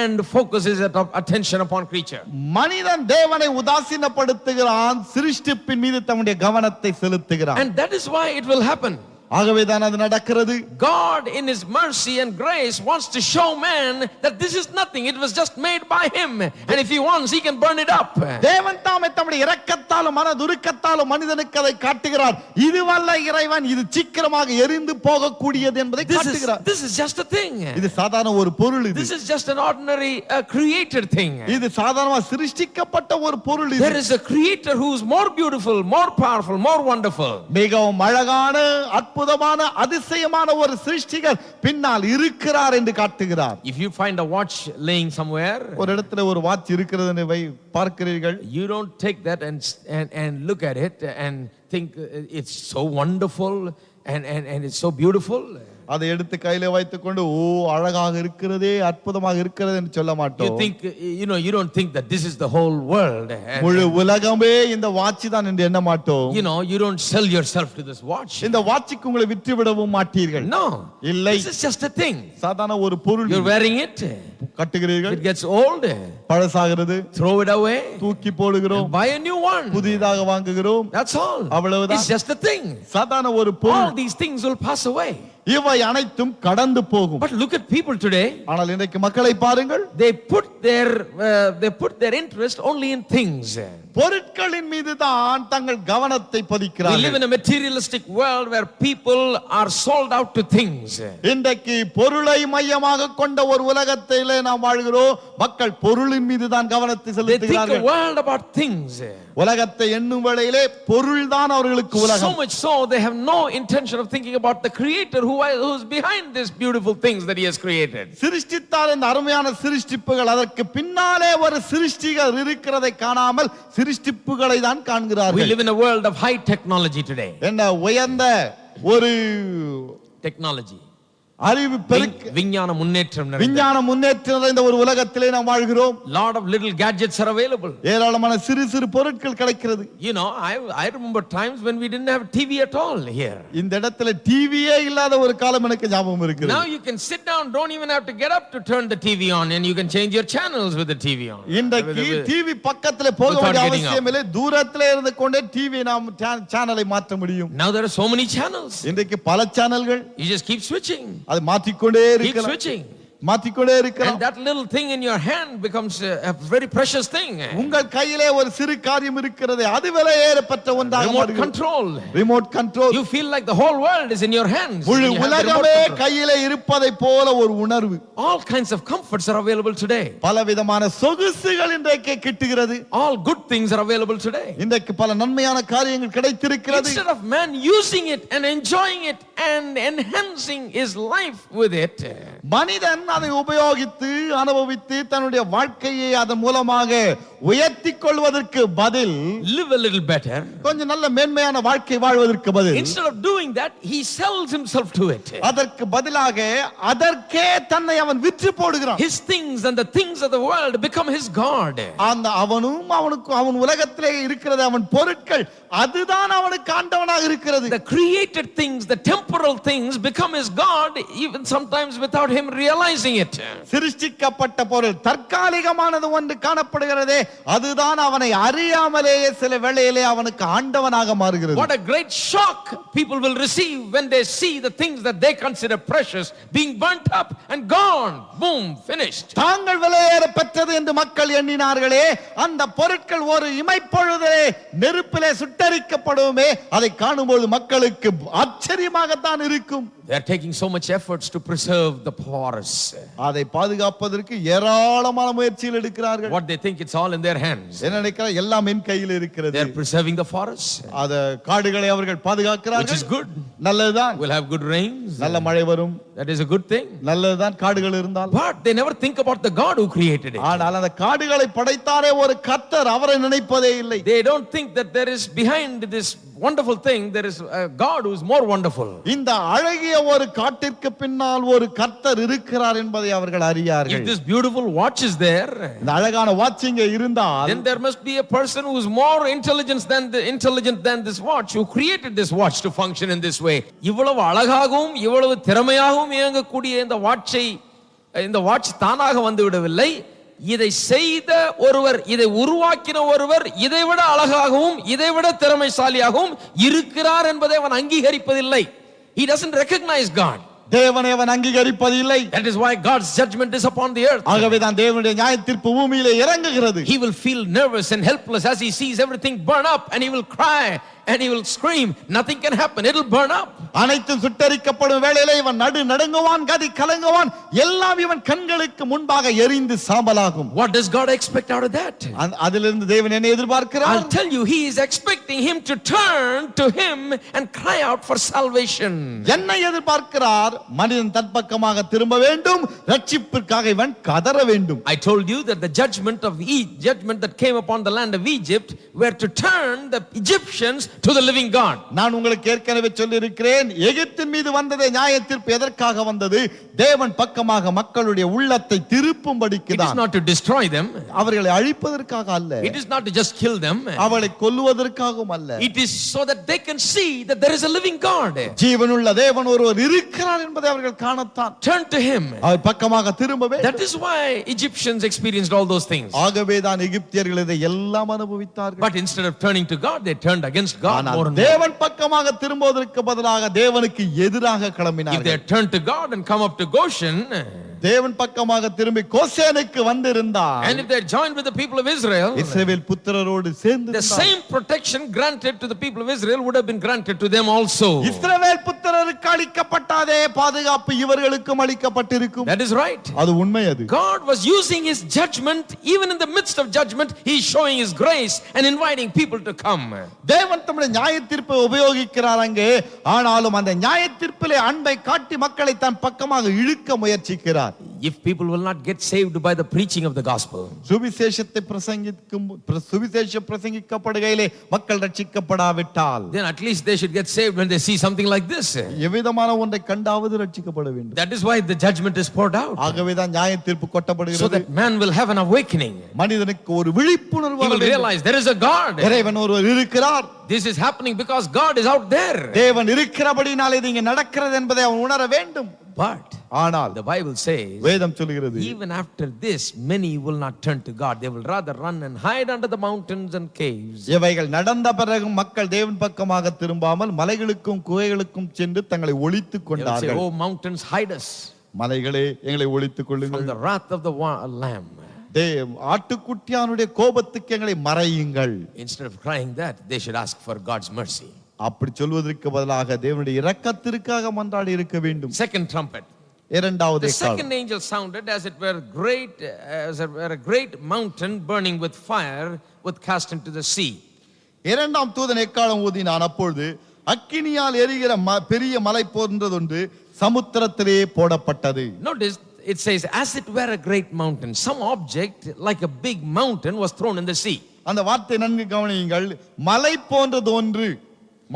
and focuses attention upon creature. மனிதன் தேவனை உதாசீனப்படுத்துகிறான், சிருஷ்டிப்பின் மீது தன்னுடைய கவனத்தை செலுத்துகிறான். And that is why it will happen. ஆகவேதான் அது நடக்கிறது. God in his mercy and grace wants to show man that this is nothing, it was just made by him, and if he wants he can burn it up. தேவன் தாமே தம்முடைய இரக்கத்தாலும் மனதுருக்கத்தாலும் மனிதனுக்கு அதை காட்டுகிறார். இதுவல்ல இறைவன், இது சீக்கிரமாக எரிந்து போகக்கூடியது என்பதை காட்டுகிறார். This is just a thing. இது சாதாரண ஒரு பொருள். இது This is just an ordinary created thing. இது சாதாரணமாக சிருஷ்டிக்கப்பட்ட ஒரு பொருள். இது There is a creator who is more beautiful, more powerful, more wonderful. மிகவும் அழகான அற்புதமான அதிசயமான ஒரு சிருஷ்டிகர் பின்னால் இருக்கிறார் என்று காட்டுகிறார். If you find a watch laying somewhere, ஒரு இடத்துல ஒரு வாட்ச் இருக்கிறது பார்க்கிறீர்கள், you don't take that and look at it and think it's so wonderful and it's so beautiful. அதை எடுத்து கையில வைத்துக்கொண்டு ஓ அழகாக இருக்கிறதே அற்புதமாக இருக்கிறது என்று சொல்ல மாட்டோம். You think you don't think that this is the whole world. முழு உலகமே இந்த வாட்ச் தான் என்று எண்ண மாட்டோம். You don't sell yourself to this watch. இந்த வாட்சுக்கு உங்களை விற்று விடவும் மாட்டீர்கள். No. இல்லை. This is just a thing. சாதாரண ஒரு பொருள். You're wearing it. கட்டுகிறீர்கள். It gets old. பழசாகிறது. Throw it away. தூக்கி போடுகிறோம். Buy a new one. புதிதாக வாங்குகிறோம். That's all. அவ்வளவுதான். It's just a thing. சாதாரண ஒரு பொருள். All these things will pass away. இவை அனைத்தும் கடந்து போகும். But look at people today. ஆனால் இன்றைக்கு மக்களை பாருங்கள். They put their interest only in things. பொருட்களின் மீது தான் தங்கள் கவனத்தை பதிக்கிறார்கள். We live in a materialistic world where people are sold out to things. இன்றைக்கு பொருளை மையமாக கொண்ட ஒரு உலகத்திலே நாம் வாழ்கிறோம். மக்கள் பொருளின் மீது தான் கவனத்தை செலுத்துகிறார்கள். They think a world about things. உலகத்தை எண்ணும் வேளையிலே பொருள் தான் அவர்களுக்கு உலகம். So much so they have no intention of thinking about the creator who is behind these beautiful things that he has created. சிருஷ்டித்தார் இந்த அருமையான சிருஷ்டிப்புகள், அதற்கு பின்னாலே ஒரு சிருஷ்டிகர் இருக்கிறதை காணாமல் சிருஷ்டிப்புகளை தான் காண்கிறார்கள். We live in a world of high technology today. என்ன உயர்ந்த ஒரு technology, அறிவு பெருக்கு விஞ்ஞான முன்னேற்றம் நிறைந்த ஒரு உலகத்திலே நாம் வாழ்கிறோம். Lot of little gadgets are available. ஏராளமான சிறு சிறு பொருட்கள் கிடைக்கிறது. I remember times when we didn't have TV at all here. இந்த இடத்துல டிவியே இல்லாத ஒரு காலம் எனக்கு ஞாபகம் இருக்குது. Now you can sit down, don't even have to get up to turn the TV on, and you can change your channels with the TV on. இன்றைக்கு டிவி பக்கத்துல போக வேண்டிய அவசியம் இல்லை, தூரத்திலே இருந்து கொண்டே டிவி நாம் சேனலை மாற்ற முடியும். Now there are so many channels. இன்றைக்கு பல சேனல்கள். You just keep switching. அது மாற்றிக்கொண்டே இருக்கலாம். Keep switching. மாற்றிக்கொண்டே இருக்கலாம். And that little thing in your hand becomes a very precious thing. உங்கள் கையிலே ஒரு சிறு காரியம் இருக்கிறது, அது விலையேறப்பட்ட ஒன்றாக மாறுகிறது. Remote control. You feel like the whole world is in your hands. முழு உலகமே கையிலே இருப்பதை போல ஒரு உணர்வு. All kinds of comforts are available today. பலவிதமான சொகுசுகள் இன்றைக்கு கிட்டுகிறது. All good things are available today. இன்றைக்கு பல நன்மையான காரியங்கள் கிடைத்திருக்கிறது. Instead of man using it and enjoying it and enhancing his life with it, மனிதன் அதை உபயோகித்து அனுபவித்து தன்னுடைய வாழ்க்கையை அதன் மூலமாக உயர்த்திக் கொள்வதற்கு பதில், live a little better, கொஞ்சம் நல்ல மேன்மையான வாழ்க்கை வாழ்வதற்கு பதில், instead of doing that he sells himself to it. அதற்கு பதிலாக அதற்கே தன்னை அவன் விற்று போடுகிறான். His things and the things of the world become his god. அவன் உலகத்திலே இருக்கிறது அவன் பொருட்கள், அதுதான் அவனுக்கு ஆண்டவனாக இருக்கிறது. The created things, the temple temporal things become his God, even sometimes without him realizing it. சிருஷ்டிக்கப்பட்ட பொருள் தற்காலிகமானது ஒன்று காணப்படுகிறதே, அதுதான் அவனை அறியாமலேயே சில வேளையிலே அவனுக்கு ஆண்டவனாக மாறுகிறது. What a great shock people will receive when they see the things that they consider precious being burnt up and gone. Boom, finished. தாங்கள் விலையேற பெற்றது என்று மக்கள் எண்ணினார்களே, அந்த பொருட்கள் ஒரு இமைப்பொழுதிலே நெருப்பிலே சுட்டரிக்கப்படுமே, அதை காணும்போது மக்களுக்கு ஆச்சரியமாகத்தான் இருக்கும். They are taking so much efforts to preserve the forests. அதை பாதுகாப்பதற்கு ஏராளமான முயற்சிகள் எடுக்கிறார்கள். What they think it's all in their hands. என்ன நினைக்கிறார், எல்லாம் என் கையில் இருக்கிறது. They are preserving the forests. அத காடுகளை அவர்கள் பாதுகாக்கிறார்கள். Which is good. நல்லதுதான். We'll have good rains. நல்ல மழை வரும். That is a good thing. நல்லதுதான் காடுகள் இருந்தால். But they never think about the God who created it. ஆனால் அந்த காடுகளை படைத்தாரே ஒரு கர்த்தர், அவரை நினைப்பதே இல்லை. They don't think that there is behind this wonderful thing there is a God who is more wonderful. இந்த அழகிய ஒரு காட்டிற்கு பின்னால் ஒரு கர்த்தர் இருக்கிறார் என்பதை அவர்கள் அறியார்கள். If this beautiful watch is there, இந்த அழகான வாட்ச் இங்கே இருந்தால், then there must be a person who is more intelligent than this watch, who created this watch to function in this way. இவ்வளவு அழகாகவும் இவ்வளவு திறமையாகவும் இயங்கக்கூடிய இந்த வாட்ச் தானாக வந்து விடவில்லை. இதை செய்த ஒருவர், இதை உருவாக்கின ஒருவர் இதைவிட அழகாகவும் இதைவிட திறமைசாலியாகவும் இருக்கிறார் என்பதை அவன் அங்கீகரிப்பதில்லை. He doesn't recognize God. தேவனை அவன் அங்கீகரிப்பதில்லை. That is why God's judgment is upon the earth. ஆகவேதான் தேவனுடைய நியாயத்தீர்ப்பு பூமியிலே இறங்குகிறது. He will feel nervous and helpless as he sees everything burn up, and he will cry and he will scream. Nothing can happen, it will burn up. அனைத்தும் சுட்டரிக்கப்படும் வேளையிலே இவன் நடுங்குவான், கதி கலங்குவான், எல்லாம் இவன் கண்களுக்கு முன்பாக எரிந்து சாம்பலாகும். What does God expect out of that? அதிலிருந்து தேவன் என்ன எதிர்பார்க்கிறார்? I'll tell you, he is expecting him to turn to him and cry out for salvation. என்ன எதிர்பார்க்கிறார்? மனிதன் தற்பக்கமாக திரும்ப வேண்டும், ரட்சிப்பிற்காக இவன் கதற வேண்டும். I told you that the judgment that came upon the land of Egypt were to turn the Egyptians to the living God. நான் உங்களுக்கு ஏற்கனவே சொல்லி இருக்கிறேன், எகிப்தின் மீது வந்ததே நியாயத்தீர்ப்பு எதற்காக வந்தது? தேவன் பக்கமாக மக்களுடைய உள்ளத்தை திருப்பும்படிக்கு தான். It is not to destroy them. அவர்களை அழிப்பதற்காக அல்ல. It is not to just kill them. அவளை கொல்லுவதற்காகவும் அல்ல. It is so that they can see that there is a living God. ஜீவனுள்ள தேவன் ஒருவர் இருக்கிறார் என்பதை அவர்கள் காணத்தான். Turn to him. அவர் பக்கமாக திரும்ப வேண்டும். That is why Egyptians experienced all those things. ஆகவே தான் எகிப்தியர்கள் இதை எல்லாம் அனுபவித்தார்கள். But instead of turning to God, they turned against God more and more. தேவன் பக்கமாக திரும்புவதற்கு பதிலாக தேவனுக்கு எதிராக கிளம்பினார்கள். If they had turned to God and come up to Goshen, தேவன் பக்கமாக திரும்பி கோசேனுக்கு வந்திருந்தார், and if they had joined with the people of Israel, இஸ்ரவேல் புத்திரரோடு சேர்ந்து the same protection granted to the people of Israel would have been granted to them also. இஸ்ரவேல் புத்திரருக்கு அளிக்கப்பட்ட அதே பாதுகாப்பு இவர்களுக்கும் அளிக்கப்பட்டிருக்கும். That is right. அது உண்மை. அது God was using his judgment, even in the midst of judgment he is showing his grace and inviting people to come. தேவன் தம்முடைய நியாயத்தீர்ப்பை உபயோகிக்கிறார் அங்கே, ஆனாலும் அந்த நியாயத்தீர்ப்பிலே அன்பை காட்டி மக்களை தன் பக்கமாக இழுக்க முயற்சிக்கிறார். If people will not get saved by the preaching of the gospel, சுவிசேஷத்தை பிரசங்கிக்கப்படுகையிலே மக்கள் ரட்சிக்கப்படாவிட்டால், then at least they should get saved when they see something like this. எவ்விதமான ஒன்றை கண்டாவது ரட்சிக்கப்பட வேண்டும். That is why the judgment is poured out. ஆகவேதான் நியாயத்தீர்ப்பு கொட்டப்படுகிறது. So that man will have an awakening. மனிதனுக்கு ஒரு விழிப்புணர்வு He will realize there is a God. இறைவன் ஒருவர் இருக்கிறார். This is happening because God is out there. தேவன் இருக்கிறபடினாலே இது இங்கே நடக்கிறது என்பதை அவன் உணர வேண்டும். But ஆனால் the Bible says, வேதம் சொல்கிறது, even after this many will not turn to God. They will rather run and hide under the mountains and caves. இவைகள் நடந்த பிறகு மக்கள் தேவன் பக்கமாக திரும்பாமல் மலைகளுக்கும் குகைகளுக்கும் சென்று தங்களை ஒளித்துக் கொண்டார்கள். Oh mountains, hide us. மலைகளே எங்களை ஒளித்துக் கொள்ளுங்கள். From the wrath of the lamb. ஆட்டுக்குட்டியானுடைய கோபத்துக்கு எங்களை மறையுங்கள். Instead of crying that, they should ask for God's mercy. அப்படி சொல்வதற்கு பதிலாக தேவனுடைய இரக்கத்திற்காக மன்றாடி இருக்க வேண்டும். Second trumpet. இரண்டாவது The second angel sounded as it were a great mountain burning with fire was cast into the sea. இரண்டாம் தூதன் எக்காளம் ஊதினான். அப்பொழுது அக்கினியால் எரிகிற பெரிய மலை போன்றதொன்று சமுத்திரத்திலே போடப்பட்டது. Notice it says as it were a great mountain. Some object like a big mountain was thrown in the sea. அந்த வார்த்தை நன்கு கவனியுங்கள். மலை போன்றது ஒன்று,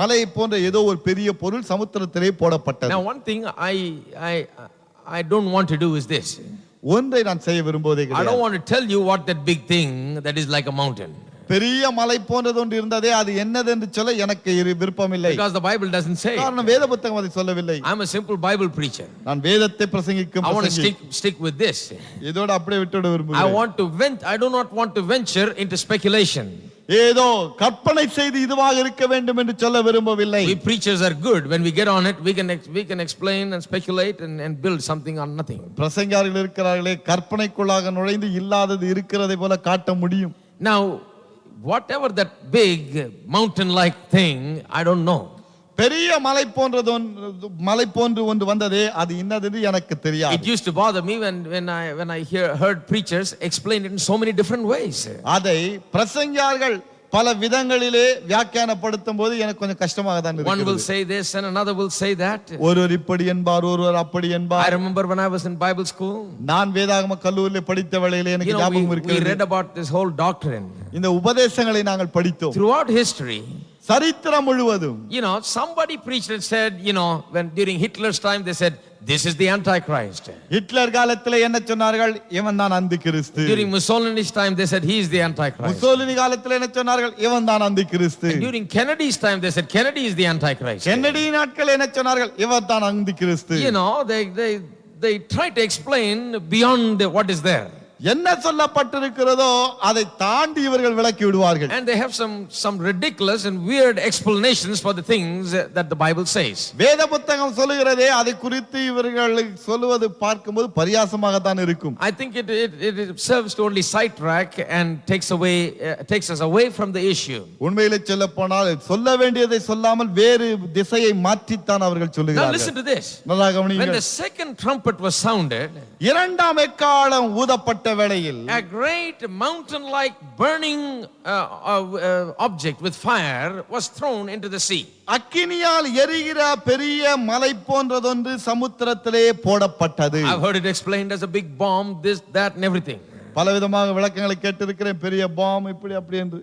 மலை போன்ற ஏதோ ஒரு பெரிய பொருள் சமுத்திரத்திலே போடப்பட்டது. Now one thing I don't want to do is this. ஒன்றை நான் செய்ய விரும்புவதே I don't want to tell you what that big thing that is like a mountain. பெரிய மலை போன்றது ஒன்று இருந்ததே, அது என்னது என்று சொல்ல எனக்கு விருப்பமில்லை. Because the Bible doesn't say. காரணம் வேத புத்தகம் அதை சொல்லவில்லை. I'm a simple Bible preacher. நான் வேதத்தை பிரசங்கிக்கும் I want to பிரசங்கி. stick with this. இதோட அப்படியே விட்டுவிட I விரும்புகிறேன். I do not want to venture into speculation. ஏதோ கற்பனை செய்து இதுவாக இருக்க வேண்டும் என்று சொல்ல விரும்பவில்லை. We preachers are good. When we get on it, we can explain and speculate and build something on nothing. பிரசங்கியார்கள் இருக்கிறார்களே, கற்பனைக்குள்ளாக நுழைந்து இல்லாதது இருக்கிறதை போல காட்ட முடியும். Now, whatever that big mountain-like thing, I don't know. பெரிய மலை போன்று ஒன்று வந்ததே, அது இன்னது எனக்கு It தெரியாது. used to bother me when I heard preachers explain it in so many different ways. அதை பிரசங்கியார்கள் பல விதங்களிலே வியாக்கியானப்படுத்தும் போது எனக்கு கொஞ்சம் கஷ்டமாக தான் One will இருக்கிறது. say this and another will say that. ஒருவர் இப்படி என்பார், ஒருவர் அப்படி I என்பார். remember when I was in Bible school, நான் வேதாகம கல்லூரியில் படித்த வேளையிலே எனக்கு ஞாபகம் we இருக்கிறது. read about this whole doctrine. இந்த உபதேசங்களை நாங்கள் படித்தோம். Throughout history, சரித்திரம் முழுவதும் somebody preached and said, when during Hitler's time they said, this is the Antichrist. Hitler காலத்திலே என்ன சொன்னார்கள்? இவன் தான் அந்தி கிறிஸ்து. During Mussolini's time they said, he is the Antichrist. Mussolini காலத்திலே என்ன சொன்னார்கள்? இவன் தான் அந்தி கிறிஸ்து. And during Kennedy's time they said, Kennedy is the Antichrist. Kennedy நாட்கள் என்ன சொன்னார்கள்? இவன் தான் அந்தி கிறிஸ்து. They try to explain beyond what is there. என்ன சொல்லப்பட்டிருக்கிறதோ அதை தாண்டி இவர்கள் விளக்கி விடுவார்கள். And they have some ridiculous and weird explanations for the things that the Bible says. வேத புத்தகம் சொல்லுகிறதே, அதை குறித்து இவர்கள் சொல்லுவது பார்க்கும்போது பரியாசமாக தான் இருக்கும். I think it serves to only sidetrack and takes us away from the issue. உண்மையிலே சொல்ல போனால் சொல்ல வேண்டியதை சொல்லாமல் வேறு திசையை மாற்றித்தான் அவர்கள் Now சொல்லுகிறார்கள். listen to this. நல்லா When கவனியுங்கள். the second trumpet was sounded, இரண்டாம் எக்காளம் ஊதப்பட்ட வேளையில் a great mountain-like burning object with fire was thrown into the sea. அக்கினியால் எரிகிற பெரிய மலை போன்றதொன்று சமுத்திரத்திலே போடப்பட்டது. I've heard it explained as a big bomb, this, that and everything. பலவிதமாக விளக்கங்களை கேட்டிருக்கிறேன், பெரிய பாம் இப்படி அப்படி என்று.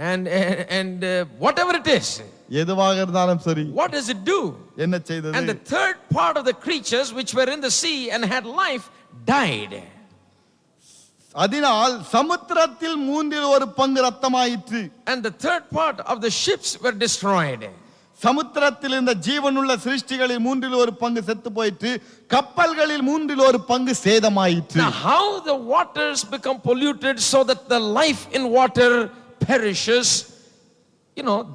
And whatever it is, எதுவாக இருந்தாலும் சரி, what does it do? என்ன செய்தது? And the third part of the creatures which were in the sea and had life died. அதனால் சமுத்திரத்தில் மூன்றில் ஒரு பங்கு ரத்தமாயிற்று. And the third part of the ships were destroyed. சமுத்திரத்தில் இந்த ஜீவனுள்ள சிருஷ்டிகளில் மூன்றில் ஒரு பங்கு செத்து போயிற்று. கப்பல்களில் மூன்றில் ஒரு பங்கு சேதமாயிற்று. Now how the waters become polluted so that the life in water perishes?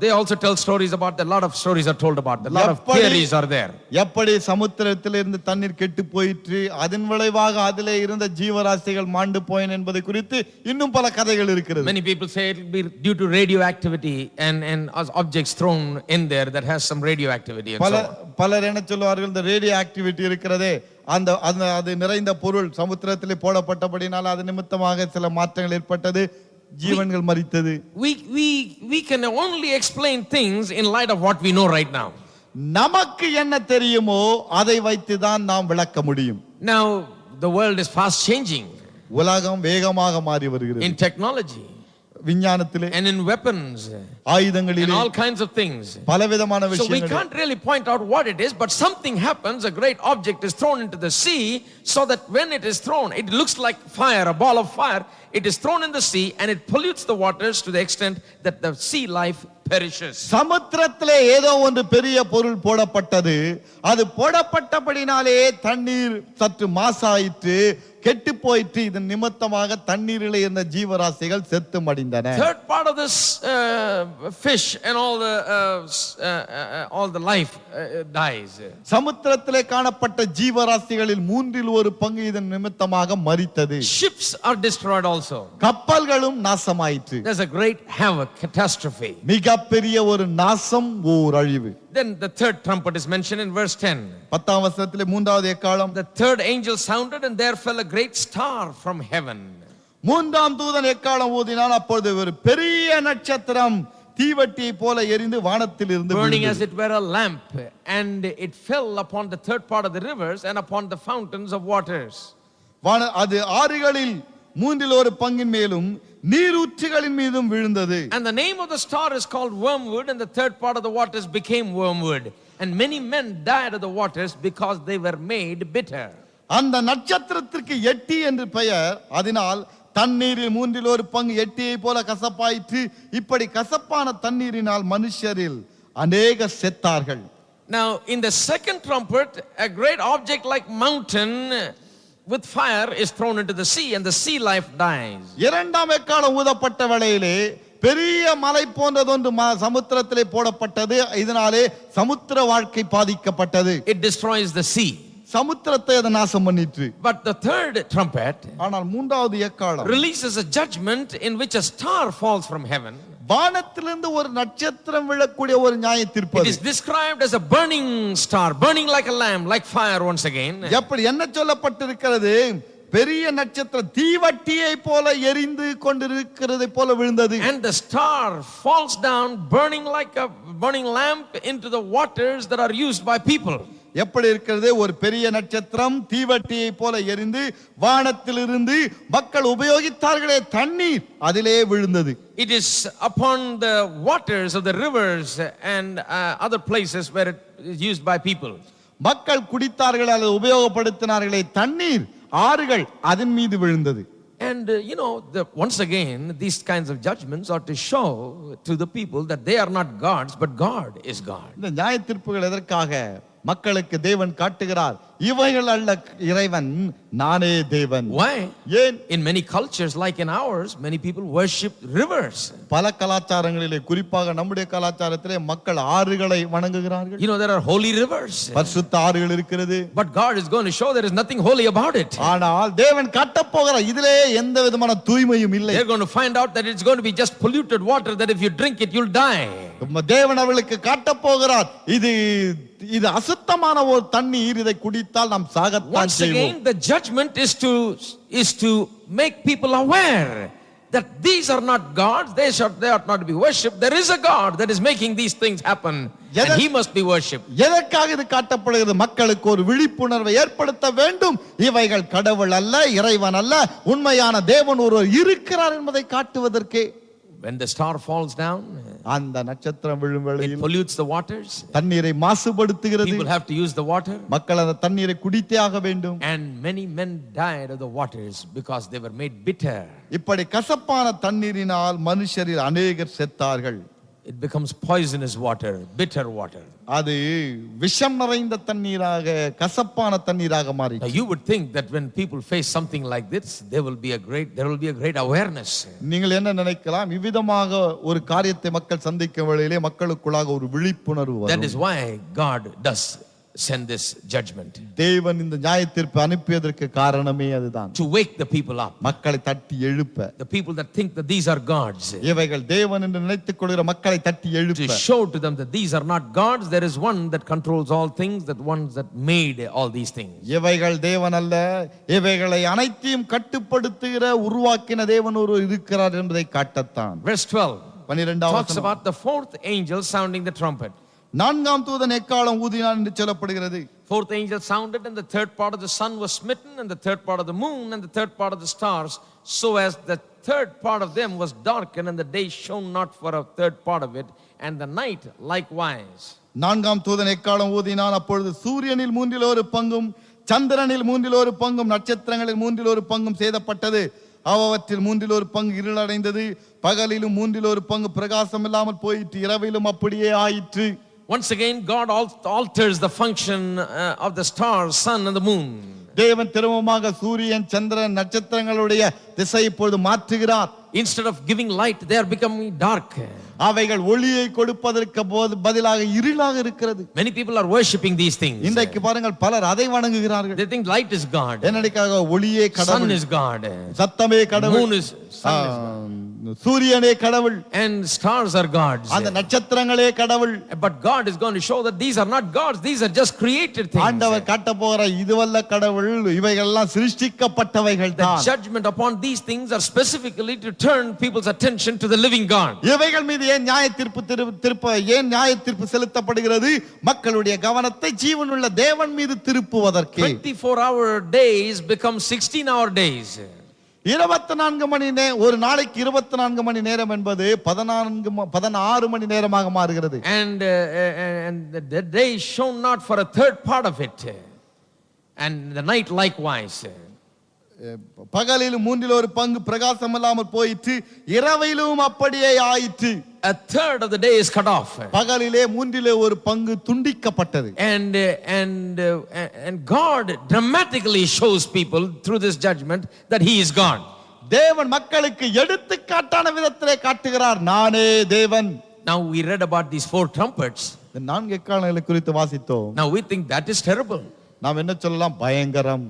They also tell stories about that. A lot of stories are told about that. A lot of theories are there. எப்படி சமுத்திரத்தில் இருந்து தண்ணீர் கெட்டு போயிற்று, அதன் விளைவாக அதிலே இருந்த ஜீவராசிகள் மாண்டு போயின என்பதை குறித்து இன்னும் பல கதைகள் இருக்கிறது. Many people say it will be due to radioactivity and objects thrown in there that has some radioactivity and so on. பலர் என்ன சொல்வார்கள், இந்த ரேடியோ ஆக்டிவிட்டி இருக்கிறதே, அது நிறைந்த பொருள் சமுத்திரத்திலே போடப்பட்டபடினால் அது நிமித்தமாக சில மாற்றங்கள் ஏற்பட்டது, ஜீவன்கள் மரித்தது. We can only explain things in light of what we know right now. நமக்கு என்ன தெரியுமோ அதை வைத்து தான் நாம் விளக்க முடியும். Now the world is fast changing. உலகம் வேகமாக மாறி வருகிறது. In technology, விஞ்ஞானத்திலே, and in weapons, ஆயுதங்களிலே, and all kinds of things. பலவிதமான So we விஷயங்கள். can't really point out what it is, but something happens. A great object is thrown into the sea, so that when it is thrown, it looks like fire, a ball of fire. It is thrown in the sea and it pollutes the waters to the extent that the sea life perishes. சமுத்திரத்திலே ஏதோ ஒன்று பெரிய பொருள் போடப்பட்டது. அது போடப்பட்டபடினாலே தண்ணீர் சற்று மாசாயிற்று, கெட்டு போயிற்று. இதன் நிமித்தமாக தண்ணீரிலே இருந்த ஜீவராசிகள் செத்து மடிந்தன. Third part of this fish and all the life dies. சமுத்திரத்திலே காணப்பட்ட ஜீவராசிகளில் மூன்றில் ஒரு பங்கு இதன் நிமித்தமாக மரித்தது. Ships are destroyed also. கப்பல்களும் நாசமாயிற்று. There's a great havoc, catastrophe. மிகப்பெரிய ஒரு நாசம், ஓர் அழிவு. Then the third trumpet is mentioned in verse 10. 10ஆம் வசனத்திலே மூன்றாவது எக்காளம். The third angel sounded and there fell a great star from heaven. மூன்றாம் தூதன் எக்காளம் ஊதினான், அப்பொழுது ஒரு பெரிய நட்சத்திரம் தீவட்டியை போல எரிந்து வானத்தில் இருந்து burning as it were a lamp, and it fell upon the third part of the rivers and upon the fountains of waters. அது ஆறுகளில் மூன்றில் ஒரு பங்கின் மேலும் நீரூற்றுகளின் மீதும் விழுந்தது. And the name of the star is called wormwood, and the third part of the waters became wormwood, and many men died of the waters because they were made bitter. அந்த நட்சத்திரத்திற்கு எட்டி என்று பெயர், அதனால் தண்ணீரில் மூன்றில் ஒரு பங்கு எட்டியை போல கசப்பாயிற்று. இப்படி கசப்பான தண்ணீரினால் மனுஷரில் அநேகர் செத்தார்கள். Now, in the second trumpet, a great object like mountain with fire is thrown into the sea, and the sea life dies. இரண்டாம் எக்காலம் ஊதப்பட்ட வேளையிலே பெரிய மலை போன்றதொன்று சமுத்திரத்திலே போடப்பட்டது. இதனாலே சமுத்திர வாழ்க்கை பாதிக்கப்பட்டது. It destroys the sea. சமுத்திரத்தை அது நாசம் பண்ணிற்று. But the third trumpet ஆனால் மூன்றாவது எக்காலம் releases a judgment in which a star falls from heaven. வானத்திலிருந்து ஒரு நட்சத்திரம் விழக்கூடிய ஒரு நியாய தீர்ப்பு. It is described as a burning star, burning like a lamb, like fire once again. எப்படி என்ன சொல்லப்பட்டிருக்கிறது? பெரிய நட்சத்திரம் தீவட்டியை போல எரிந்து கொண்டிருக்கிறதை போல விழுந்தது. And the star falls down burning like a burning lamp into the waters that are used by people. எப்படி இருக்கிறது? ஒரு பெரிய நட்சத்திரம் தீவட்டியை போல எரிந்து வானத்திலிருந்து மக்கள் உபயோகித்தார்களே தண்ணீர் அதிலே விழுந்தது. It is upon the waters of the rivers and other places where it is used by people. மக்கள் குடித்தார்கள் அல்லது உபயோகப்படுத்தினார்களே தண்ணீர் ஆறுகள் அதன் மீது விழுந்தது. And once again these kinds of judgments are to show to the people that they are not gods but God is God. இந்த நியாய தீர்ப்புகள் எதற்காக மக்களுக்கு தேவன் காட்டுகிறார்? இவைகள் அல்ல இறைவன், நானே தேவன். Why? ஏன்? In many cultures like in ours, many people worship rivers. பல கலாச்சாரங்களிலே குறிப்பாக நம்முடைய கலாச்சாரத்திலே மக்கள் ஆறுகளை வணங்குகிறார்கள். There are holy rivers. பரிசுத்த ஆறுகள் இருக்கிறது. But God is going to show there is nothing holy about it. ஆனால் தேவன் காட்டப் போகிறார் இதிலே எந்த விதமான தூய்மையும் இல்லை. They're going to find out that it's going to be just polluted water that if you drink it you'll die. தேவன் அவர்களுக்கு காட்டப் போகிறார் இது அசுத்தமான ஒரு தண்ணீர், இதை குடித்தால் நாம் சாகத்தான் Once செய்வோம். again the judgment is to make people aware that these are not gods, they ought not to be worshipped. There is a God that is making these things happen and he must be worshipped. எதற்காக இது காட்டப்படுகிறது? மக்களுக்கு ஒரு விழிப்புணர்வை ஏற்படுத்த வேண்டும். இவைகள் கடவுள் அல்ல, இறைவன் அல்ல, உண்மையான தேவன் ஒருவர் இருக்கிறார் என்பதை காட்டுவதற்கே. When the star falls down, அந்த நட்சத்திரம் விழும் வேளையில் it pollutes the waters. தண்ணீரை மாசுபடுத்துகிறது. People have to use the water. மக்கள் அந்த தண்ணீரை குடித்தே ஆக வேண்டும். And many men died of the waters because they were made bitter. இப்படி கசப்பான தண்ணீரினால் மனுஷரில் அநேகர் செத்தார்கள். It becomes poisonous water, bitter water. அது விஷம் நிறைந்த தண்ணீராக, கசப்பான தண்ணீராக மாறி. Now you would think that when people face something like this, there will be a great awareness. நீங்கள் என்ன நினைக்கலாம்? இவ்விதமாக ஒரு காரியத்தை மக்கள் சந்திக்கும் வேளையிலே மக்களுக்குள்ளாக ஒரு விழிப்புணர்வு வரும். That is why God does send this judgment. தேவன் இந்த நியாய தீர்ப்பை அனுப்பியதற்கு காரணமே அதுதான். To wake the people up. மக்களை தட்டி எழுப்ப. The people that think that these are gods. இவைகள் தேவன் என்று நினைத்துக் கொள்கிற மக்களை தட்டி எழுப்ப. To show to them that these are not gods, there is one that controls all things, that one that made all these things. இவைகள் தேவன் அல்ல, இவைகளை அனைத்தையும் கட்டுப்படுத்துகிற உருவாக்கின தேவன் ஒரு இருக்கிறார் என்பதை காட்டத்தான். Verse 12 talks வசனம் about the fourth angel sounding the trumpet. நான்காம் தூதன் எக்காலம் ஊதினான் என்று சொல்லப்படுகிறது. Fourth angel sounded, and the third part of the sun was smitten, and the third part of the moon, and the third part of the stars, so as the third part of them was darkened, and the day shone not for a third part of it, and the night likewise. நான்காம் தூதன் எக்காலம் ஊதினான். அப்பொழுது சூரியனில் மூன்றில் ஒரு பங்கும், சந்திரனில் மூன்றில் ஒரு பங்கும், நட்சத்திரங்களில் மூன்றில் ஒரு பங்கும் சேதப்பட்டது. அவற்றில் மூன்றில் ஒரு பங்கு இருளடைந்தது. பகலிலும் மூன்றில் ஒரு பங்கு பிரகாசம் இல்லாமல் போயிற்று. இரவிலும் அப்படியே ஆயிற்று. Once again God alters the function of the stars, sun and the moon. தேவன் திரும்பமாக சூரியன், சந்திரன், நட்சத்திரங்களுடைய திசை இப்பொழுது மாற்றுகிறார். Instead of giving light, they are becoming dark. அவைகள் ஒளியை கொடுப்பதற்கு பதிலாக இருளாக இருக்கிறது. Many people are worshipping these things. இன்றைக்கு பாருங்கள், பலர் அதை வணங்குகிறார்கள். They think light is God. என்னடிக்காக ஒளியே கடவுள், sun is God, சத்தமே கடவுள், moon is sun is God, சூரியனே கடவுள், and stars are gods. அந்த நட்சத்திரங்களே கடவுள். But God is going to show that these are not gods, these are just created things. ஆண்டவர் காட்ட போகிற இதுவல்ல கடவுள், இவைகள் எல்லாம் சிருஷ்டிக்கப்பட்டவைகள் தான். The judgment upon these things are specifically to turn people's attention to the living God. இவைகள் மீது ஏன் நியாய தீர்ப்பு செலுத்தப்படுகிறது? மக்களுடைய கவனத்தை ஜீவனுள்ள தேவன் மீது திருப்புவதற்கு. 24-hour days become 16-hour days. 24 மணி நேரம், ஒரு நாளைக்கு 24 மணி நேரம் என்பது 16 மணி நேரமாக மாறுகிறது. And the day shone not for a third part of it, and the night likewise. பகலிலும் மூன்றில் ஒரு பங்கு பிரகாசம் இல்லாமல் போயிற்று, இரவிலும் அப்படியே ஆயிற்று. A third of the day is cut off. பகலிலே மூன்றிலே ஒரு பங்கு துண்டிக்கப்பட்டது. And God dramatically shows people through this judgment that He is God. தேவன் மக்களுக்கு எடுத்துக்காட்டான விதத்திலே காட்டுகிறார், நானே தேவன். Now we read about these 4 trumpets. இந்த 4 எக்காளங்களை குறித்து வாசித்தோம். Now we think that is terrible. நாம் என்ன சொல்லலாம்? பயங்கரம்.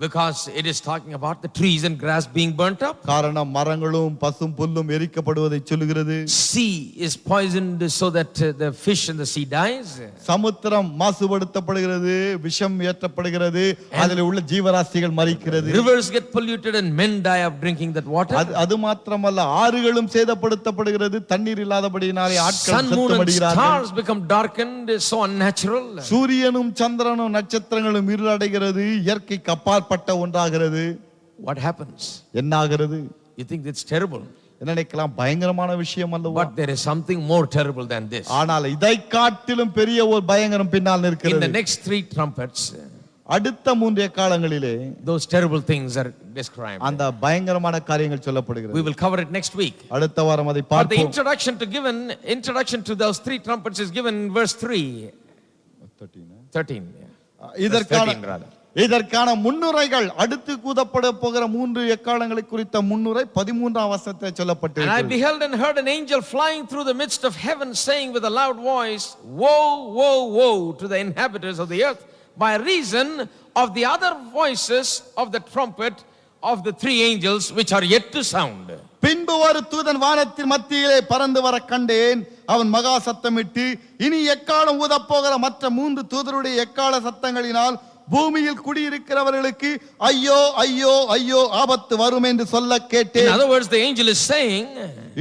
Because it is talking about the trees and grass being burnt up. காரணம் மரங்களும் பசும் புல்லும் எரிக்கப்படுவதை சொல்கிறது. Sea is poisoned so that the fish in the sea dies. சமுத்திரம் மாசுபடுத்தப்படுகிறது, விஷம் ஏற்றப்படுகிறது, அதில் உள்ள ஜீவராசிகள் மரிக்கிறது. Rivers get polluted and men die of drinking that water. அது மாத்திரமல்ல, ஆறுகளும் சேதப்படுத்தப்படுகிறது, தண்ணீர் இல்லாதபடியினாலே ஆட்கள் Sun, moon and செத்துப்படுகிறார்கள். stars become darkened, so unnatural. சூரியனும் சந்திரனும் நட்சத்திரங்களும் இருளடைகிறது, இயற்கைக்கு அப்பாற்பட்ட ஒன்றாகிறது. What happens? என்ன ஆகிறது? You think it's terrible? என்ன நினைக்கலாம்? பயங்கரமான விஷயம் அல்லவா? But there is something more terrible than this. ஆனால் இதை காட்டிலும் பெரிய ஒரு பயங்கரம் பின்னால் In the நிற்கிறது. next 3 trumpets, அடுத்த 3 எக்காலங்களிலே those terrible things are described. அந்த பயங்கரமான காரியங்கள் சொல்லப்படுகிறது. We will cover it next week. அடுத்த வாரம் அதை But the பார்ப்போம். introduction to those 3 trumpets is given in verse 3. 13. இதற்கான முன்னுரைகள், அடுத்து கூதப்பட போகிற 3 எக்காலங்களை குறித்த முன்னுரை 13ஆம் வசனத்தில் And I சொல்லப்பட்டிருக்கிறது. beheld and heard an angel flying through the midst of heaven, saying with a loud voice, Woe, woe, woe to the inhabitants of the earth, by reason of the other voices of the trumpet of the 3 angels which are yet to sound. பின்பு ஒரு தூதன் வானத்தின் மத்தியிலே பறந்து வர கண்டேன். அவன் மகா சத்தமிட்டு, இனி எக்காலம் ஊதப் போகிற மற்ற 3 தூதருடைய எக்கால சத்தங்களினால் பூமியில் குடியிருக்கிறவர்களுக்கு ஐயோ ஐயோ ஐயோ ஆபத்து வரும் என்று சொல்ல கேட்டேன். In other words, the angel is saying,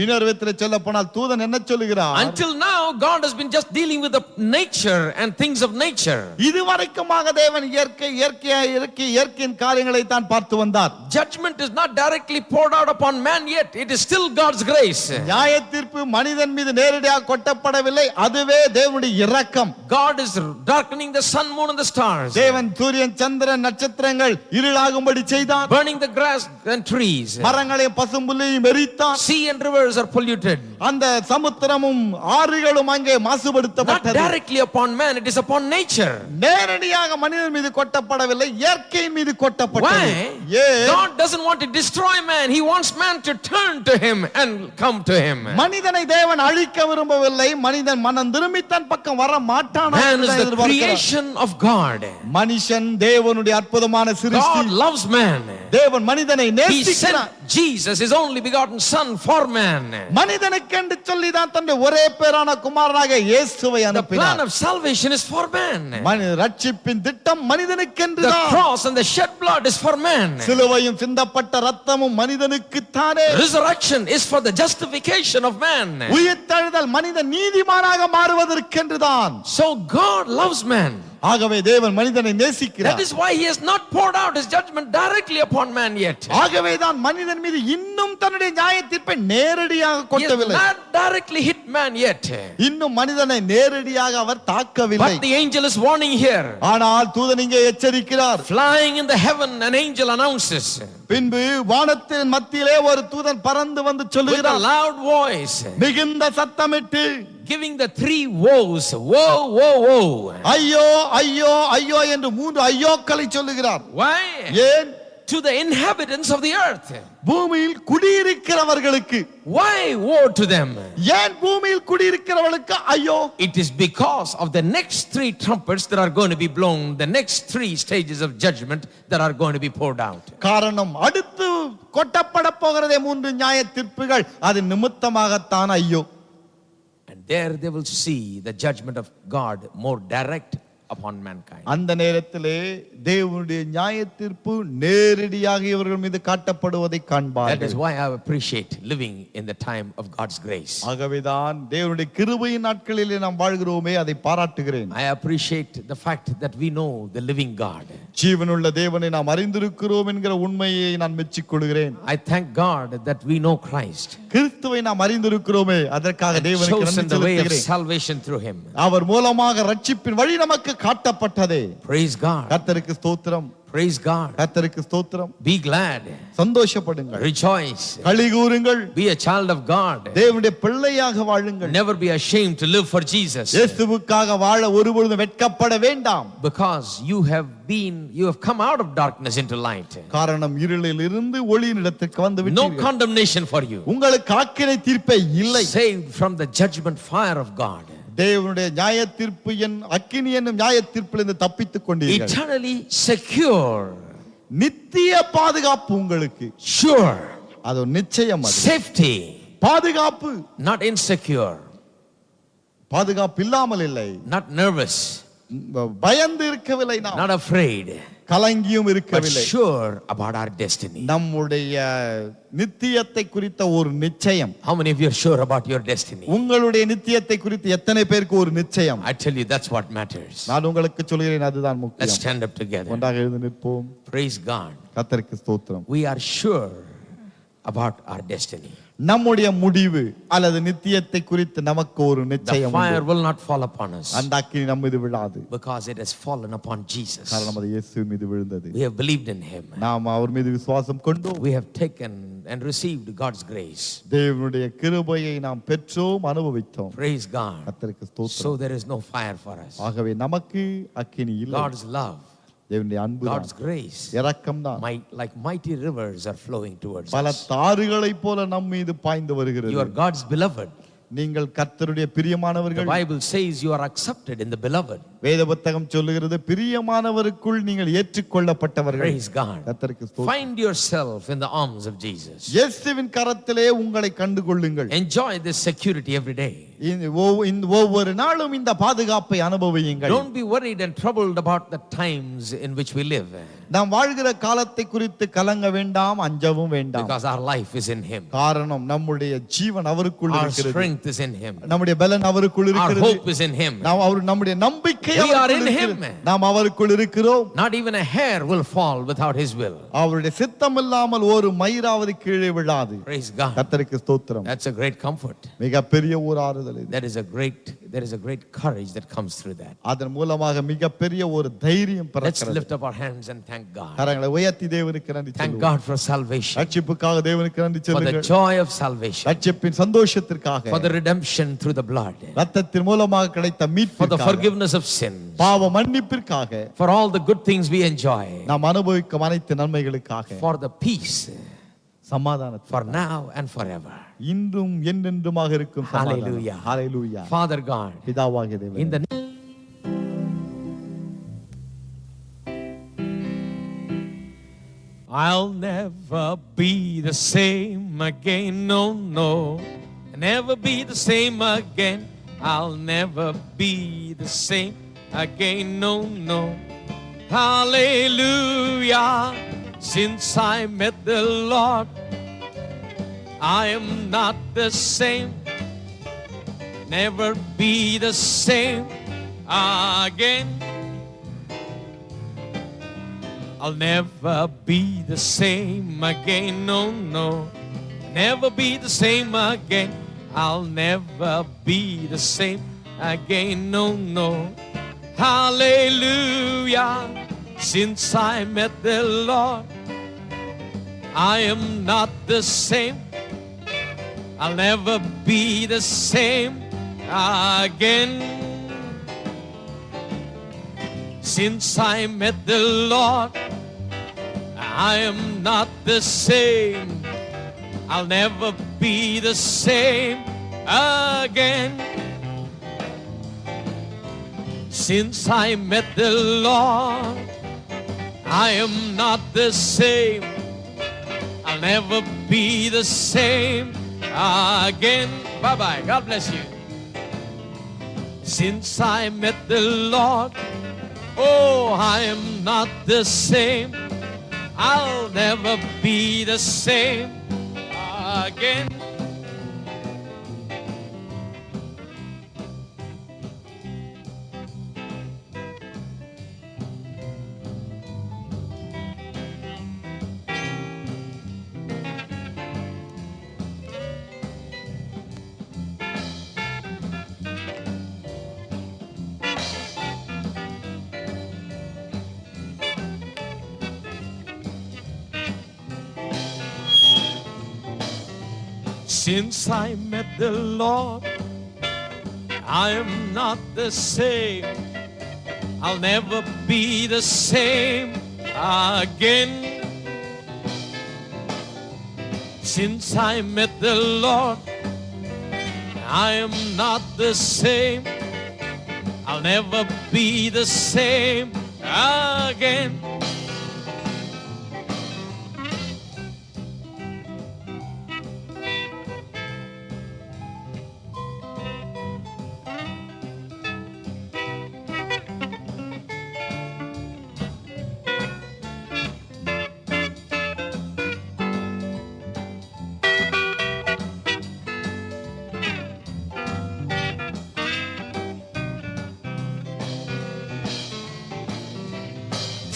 இன்னொரு விதத்தில் சொல்ல போனால் தூதன் என்ன சொல்லுகிறார்? until now God has been just dealing with the nature and things of nature. இதுவரைக்குமாக தேவன் இயற்கையின் காரியங்களை தான் பார்த்து வந்தார். Judgment is not directly poured out upon man yet. It is still God's grace. நியாய தீர்ப்பு மனிதன் மீது நேரடியாக கொட்டப்படவில்லை, அதுவே தேவனுடைய இரக்கம். God is darkening the sun, moon and the stars. தேவன் சூரியன் சந்திரன் நட்சத்திரங்கள் இருளாகும்படி செய்தார். Burning the grass and trees. மரங்களையும் பசும்புல்லையும் எரித்தார். Sea and rivers are polluted. அந்த சமுத்திரமும் ஆறுகளும் அங்கே Not மாசுபடுத்தப்பட்டது. directly upon man, it is upon nature. நேரடியாக மனிதன் மீது கொட்டப்படவில்லை, இயற்கையின் மீது கொட்டப்பட்டது. Why? God doesn't want to destroy man. He wants man to turn to him and come to him. மனிதனை தேவன் அழிக்க விரும்பவில்லை, மனிதன் மனம் திரும்பி தன் பக்கம் வர மாட்டான். Man is the creation of God. மனுஷன் தேவனுடைய அற்புதமான சிருஷ்டி. God loves man. தேவன் மனிதனை He நேசிக்கிறார். sent Jesus, his only begotten son, for man. மனிதனுக்கென்று சொல்லி தான் தன்னுடைய ஒரே பேரான குமாரனாக இயேசுவை The plan அனுப்பினார். of salvation is for man. ரட்சிப்பின் திட்டம் மனிதனுக்கென்று The தான். cross and the shed blood is for man. சிலுவையும் சிந்தப்பட்ட ரத்தமும் மனிதனுக்கு தானே. Resurrection is for the justification of man. உயிர்த்தெழுதல் மனிதன் நீதிமானாக மாறுவதற்கென்று தான். So God loves man. ஆகவே தேவன் மனிதனை நேசிக்கிறார். That is why he has not poured out his judgment directly upon man yet. ஆகவே தான் மனிதன் மீது இன்னும் தன்னுடைய நியாய தீர்ப்பை நேரடியாக He has கொட்டவில்லை. not directly hit man yet. இன்னும் மனிதனை நேரடியாக அவர் தாக்கவில்லை. But the angel is warning here. ஆனால் தூதன் இங்கே எச்சரிக்கிறார். Flying in the heaven, an angel announces பின்பு வானத்தின் மத்தியிலே ஒரு தூதன் பறந்து வந்து with a சொல்லுகிறார் loud voice, மிகுந்த சத்தமிட்டு, giving the 3 woes. Woe, woe, woe. ஐயோ ஐயோ ஐயோ என்று 3 ஐயோக்களை சொல்லுகிறார். Why? ஏன்? To the inhabitants of the earth. பூமியில் குடியிருக்கிறவர்களுக்கு. Why woe to them? ஏன் பூமியில் குடியிருக்கிறவர்களுக்கு ஐயோ? It is because of the next 3 trumpets that are going to be blown, the next 3 stages of judgment that are going to be poured out. காரணம், அடுத்து கொட்டப்பட போகிறதே 3 நியாய தீர்ப்புகள், அது நிமித்தமாகத்தான் ஐயோ. And there they will see the judgment of God more direct upon mankind. அந்த நேரத்திலே தேவனுடைய நியாய தீர்ப்பு நேரடியாக இவர்கள் மீது காட்டப்படுவதை That காண்பார்கள். is why I appreciate living in the time of God's grace. ஆகவேதான் தேவனுடைய கிருபையின் நாட்களிலே நாம் வாழ்கிறோமே, அதை பாராட்டுகிறேன். I appreciate the fact that we know the living God. ஜீவனுள்ள தேவனை நாம் அறிந்திருக்கிறோம் என்கிற உண்மையை நான் மெச்சிக் கொள்கிறேன். I thank God that we know Christ. கிறிஸ்துவை நாம் அறிந்திருக்கிறோமே, அதற்காக தேவனுக்கு Chosen நன்றி the way of செலுத்துகிறேன். salvation through him. அவர் மூலமாக ரட்சிப்பின் வழி நமக்கு காட்டப்பட்டதே. Praise God. கர்த்தருக்கு ஸ்தோத்திரம். Praise God. கர்த்தருக்கு ஸ்தோத்திரம். Be glad. சந்தோஷப்படுங்கள். Rejoice. களி கூறுங்கள். Be a child of God. தேவனுடைய பிள்ளையாக வாழுங்கள். Never be ashamed to live for Jesus. இயேசுவுக்காக வாழ ஒருபொழுதும் வெட்கப்பட வேண்டாம். Because you have come out of darkness into light. காரணம் இருளில் இருந்து ஒளியினிடத்திற்கு வந்து No விட்டீர்கள். condemnation for you. உங்களுக்கு ஆக்கினை தீர்ப்பே இல்லை. Saved from the judgment fire of God. தேவனுடைய நியாய தீர்ப்பு அக்கினி என்னும் நியாய தீர்ப்பிலிருந்து தப்பித்துக் கொண்டீர்கள். Eternally secure. நித்திய பாதுகாப்பு உங்களுக்கு. Sure. அது நிச்சயம். அது Safety. பாதுகாப்பு. Not insecure. பாதுகாப்பு இல்லாமல் இல்லை. Not nervous. பயந்து இருக்கவில்லை. நாம் Not afraid. கலங்கியும் But இருக்கவில்லை. sure about our destiny. நம்முடைய நித்தியத்தை குறித்த ஒரு நிச்சயம். How many of you are sure about your destiny? உங்களுடைய நித்தியத்தை குறித்து எத்தனை பேருக்கு ஒரு நிச்சயம்? I tell you, that's what matters. நான் உங்களுக்கு சொல்கிறேன், அதுதான் Let's முக்கியம். stand up together. ஒன்றாக எழுந்து நிற்போம். Praise God. கர்த்தருக்கு ஸ்தோத்திரம். We are sure about our destiny. நம்முடைய முடிவு அல்லது நித்தியத்தை குறித்து நமக்கு ஒரு The நிச்சயம் fire உண்டு. will not fall upon us அந்த அக்கினி நம்ம மீது விழாது. because it has fallen upon Jesus. காரணம் அது இயேசு மீது விழுந்தது. We have believed in Him. நாம் அவர் மீது விசுவாசம் கொண்டோம். We have taken and received God's grace. தேவனுடைய கிருபையை நாம் பெற்றோம், அனுபவித்தோம். Praise God. கர்த்தருக்கு ஸ்தோத்திரம். So there is no fire for us. ஆகவே நமக்கு அக்கினி இல்லை. God's love, தேவனுடைய அன்பு, God's grace, இரக்கம் தான் like mighty rivers are flowing towards பல us. தாறுகளைப் போல நம் மீது பாய்ந்து வருகிறது. You are God's beloved. நீங்கள் கர்த்தருடைய The பிரியமானவர்கள். Bible says you are accepted in the beloved. வேத புத்தகம் சொல்லுகிறது, பிரியமானவருக்குள் நீங்கள் ஏற்றுக்கொள்ளப்பட்டவர்கள். Praise God. கர்த்தருக்கு ஸ்தோத்திரம். Find yourself in the arms of Jesus. இயேசுவின் கரத்திலே உங்களை கண்டு கொள்ளுங்கள். Enjoy this security every day. ஒவ்வொரு நாளும் இந்த பாதுகாப்பை அனுபவியுங்கள். Don't be worried and troubled about the times in which we live. நாம் வாழ்கிற காலத்தை குறித்து கலங்க வேண்டாம், அஞ்சவும் வேண்டாம். Because our life is in Him. காரணம் நம்முடைய ஜீவன் அவருக்குள் Our இருக்கிறது. strength is in Him. நம்முடைய பலன் அவருக்குள் Our இருக்கிறது. hope is in Him. நம்முடைய நம்பிக்கை We are அவருக்குள் in இருக்கிறது. Him. நாம் அவருக்குள் இருக்கிறோம். Not even a hair will fall without His will. அவருடைய சித்தம் இல்லாமல் ஒரு மயிராவது கீழே விழாது. Praise God. கர்த்தருக்கு ஸ்தோத்திரம். That's a great comfort. மிகப்பெரிய ஒரு ஆறுதல் இது. There is a great courage that comes through that. அதன் மூலமாக மிகப்பெரிய ஒரு தைரியம் Let's பிறக்கிறது. lift up our hands and thank God. கரங்களை உயர்த்தி தேவனுக்கு நன்றி Thank சொல்லுவோம். God for salvation, ரட்சிப்புக்காக தேவனுக்கு நன்றி for the சொல்லுங்கள். joy of salvation, ரட்சிப்பின் சந்தோஷத்திற்காக, for the redemption through the blood, ரத்தத்தின் மூலமாக கிடைத்த for the மீட்பிற்காக, forgiveness of sins, பாவ மன்னிப்பிற்காக, for all the good things we enjoy, நாம் அனுபவிக்கும் அனைத்து நன்மைகளுக்காக, for the peace, சமாதானத்தை, for now and forever. இன்றும் என்றென்றுமாக இருக்கும் சமாதானம். Hallelujah. ஹalleluya. Father God, பிதாவாகிய in தேவனே, the I'll never be the same again, no, no. Never be the same again. I'll never be the same again, no, no. Hallelujah. Since I met the Lord, I am not the same. Never be the same again. I'll never be the same again, no, no. Never be the same again. I'll never be the same again, no, no. Hallelujah. Since I met the Lord, I am not the same. I'll never be the same again. Since I met the Lord, I am not the same. I'll never be the same again. Since I met the Lord, I am not the same. I'll never be the same again. Bye-bye. God bless you. Since I met the Lord, oh, I am not the same. I'll never be the same again. Since I met the Lord, I am not the same. I'll never be the same again. Since I met the Lord, I am not the same. I'll never be the same again.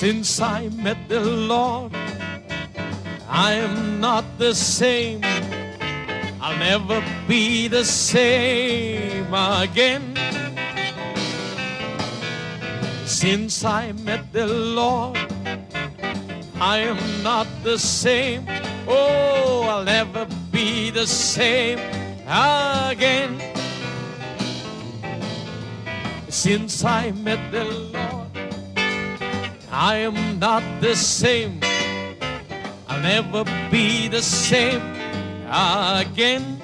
Since I met the Lord, I am not the same. I'll never be the same again. Since I met the Lord, I am not the same. Oh, I'll never be the same again. Since I met the Lord, I am not the same. I'll never be the same again.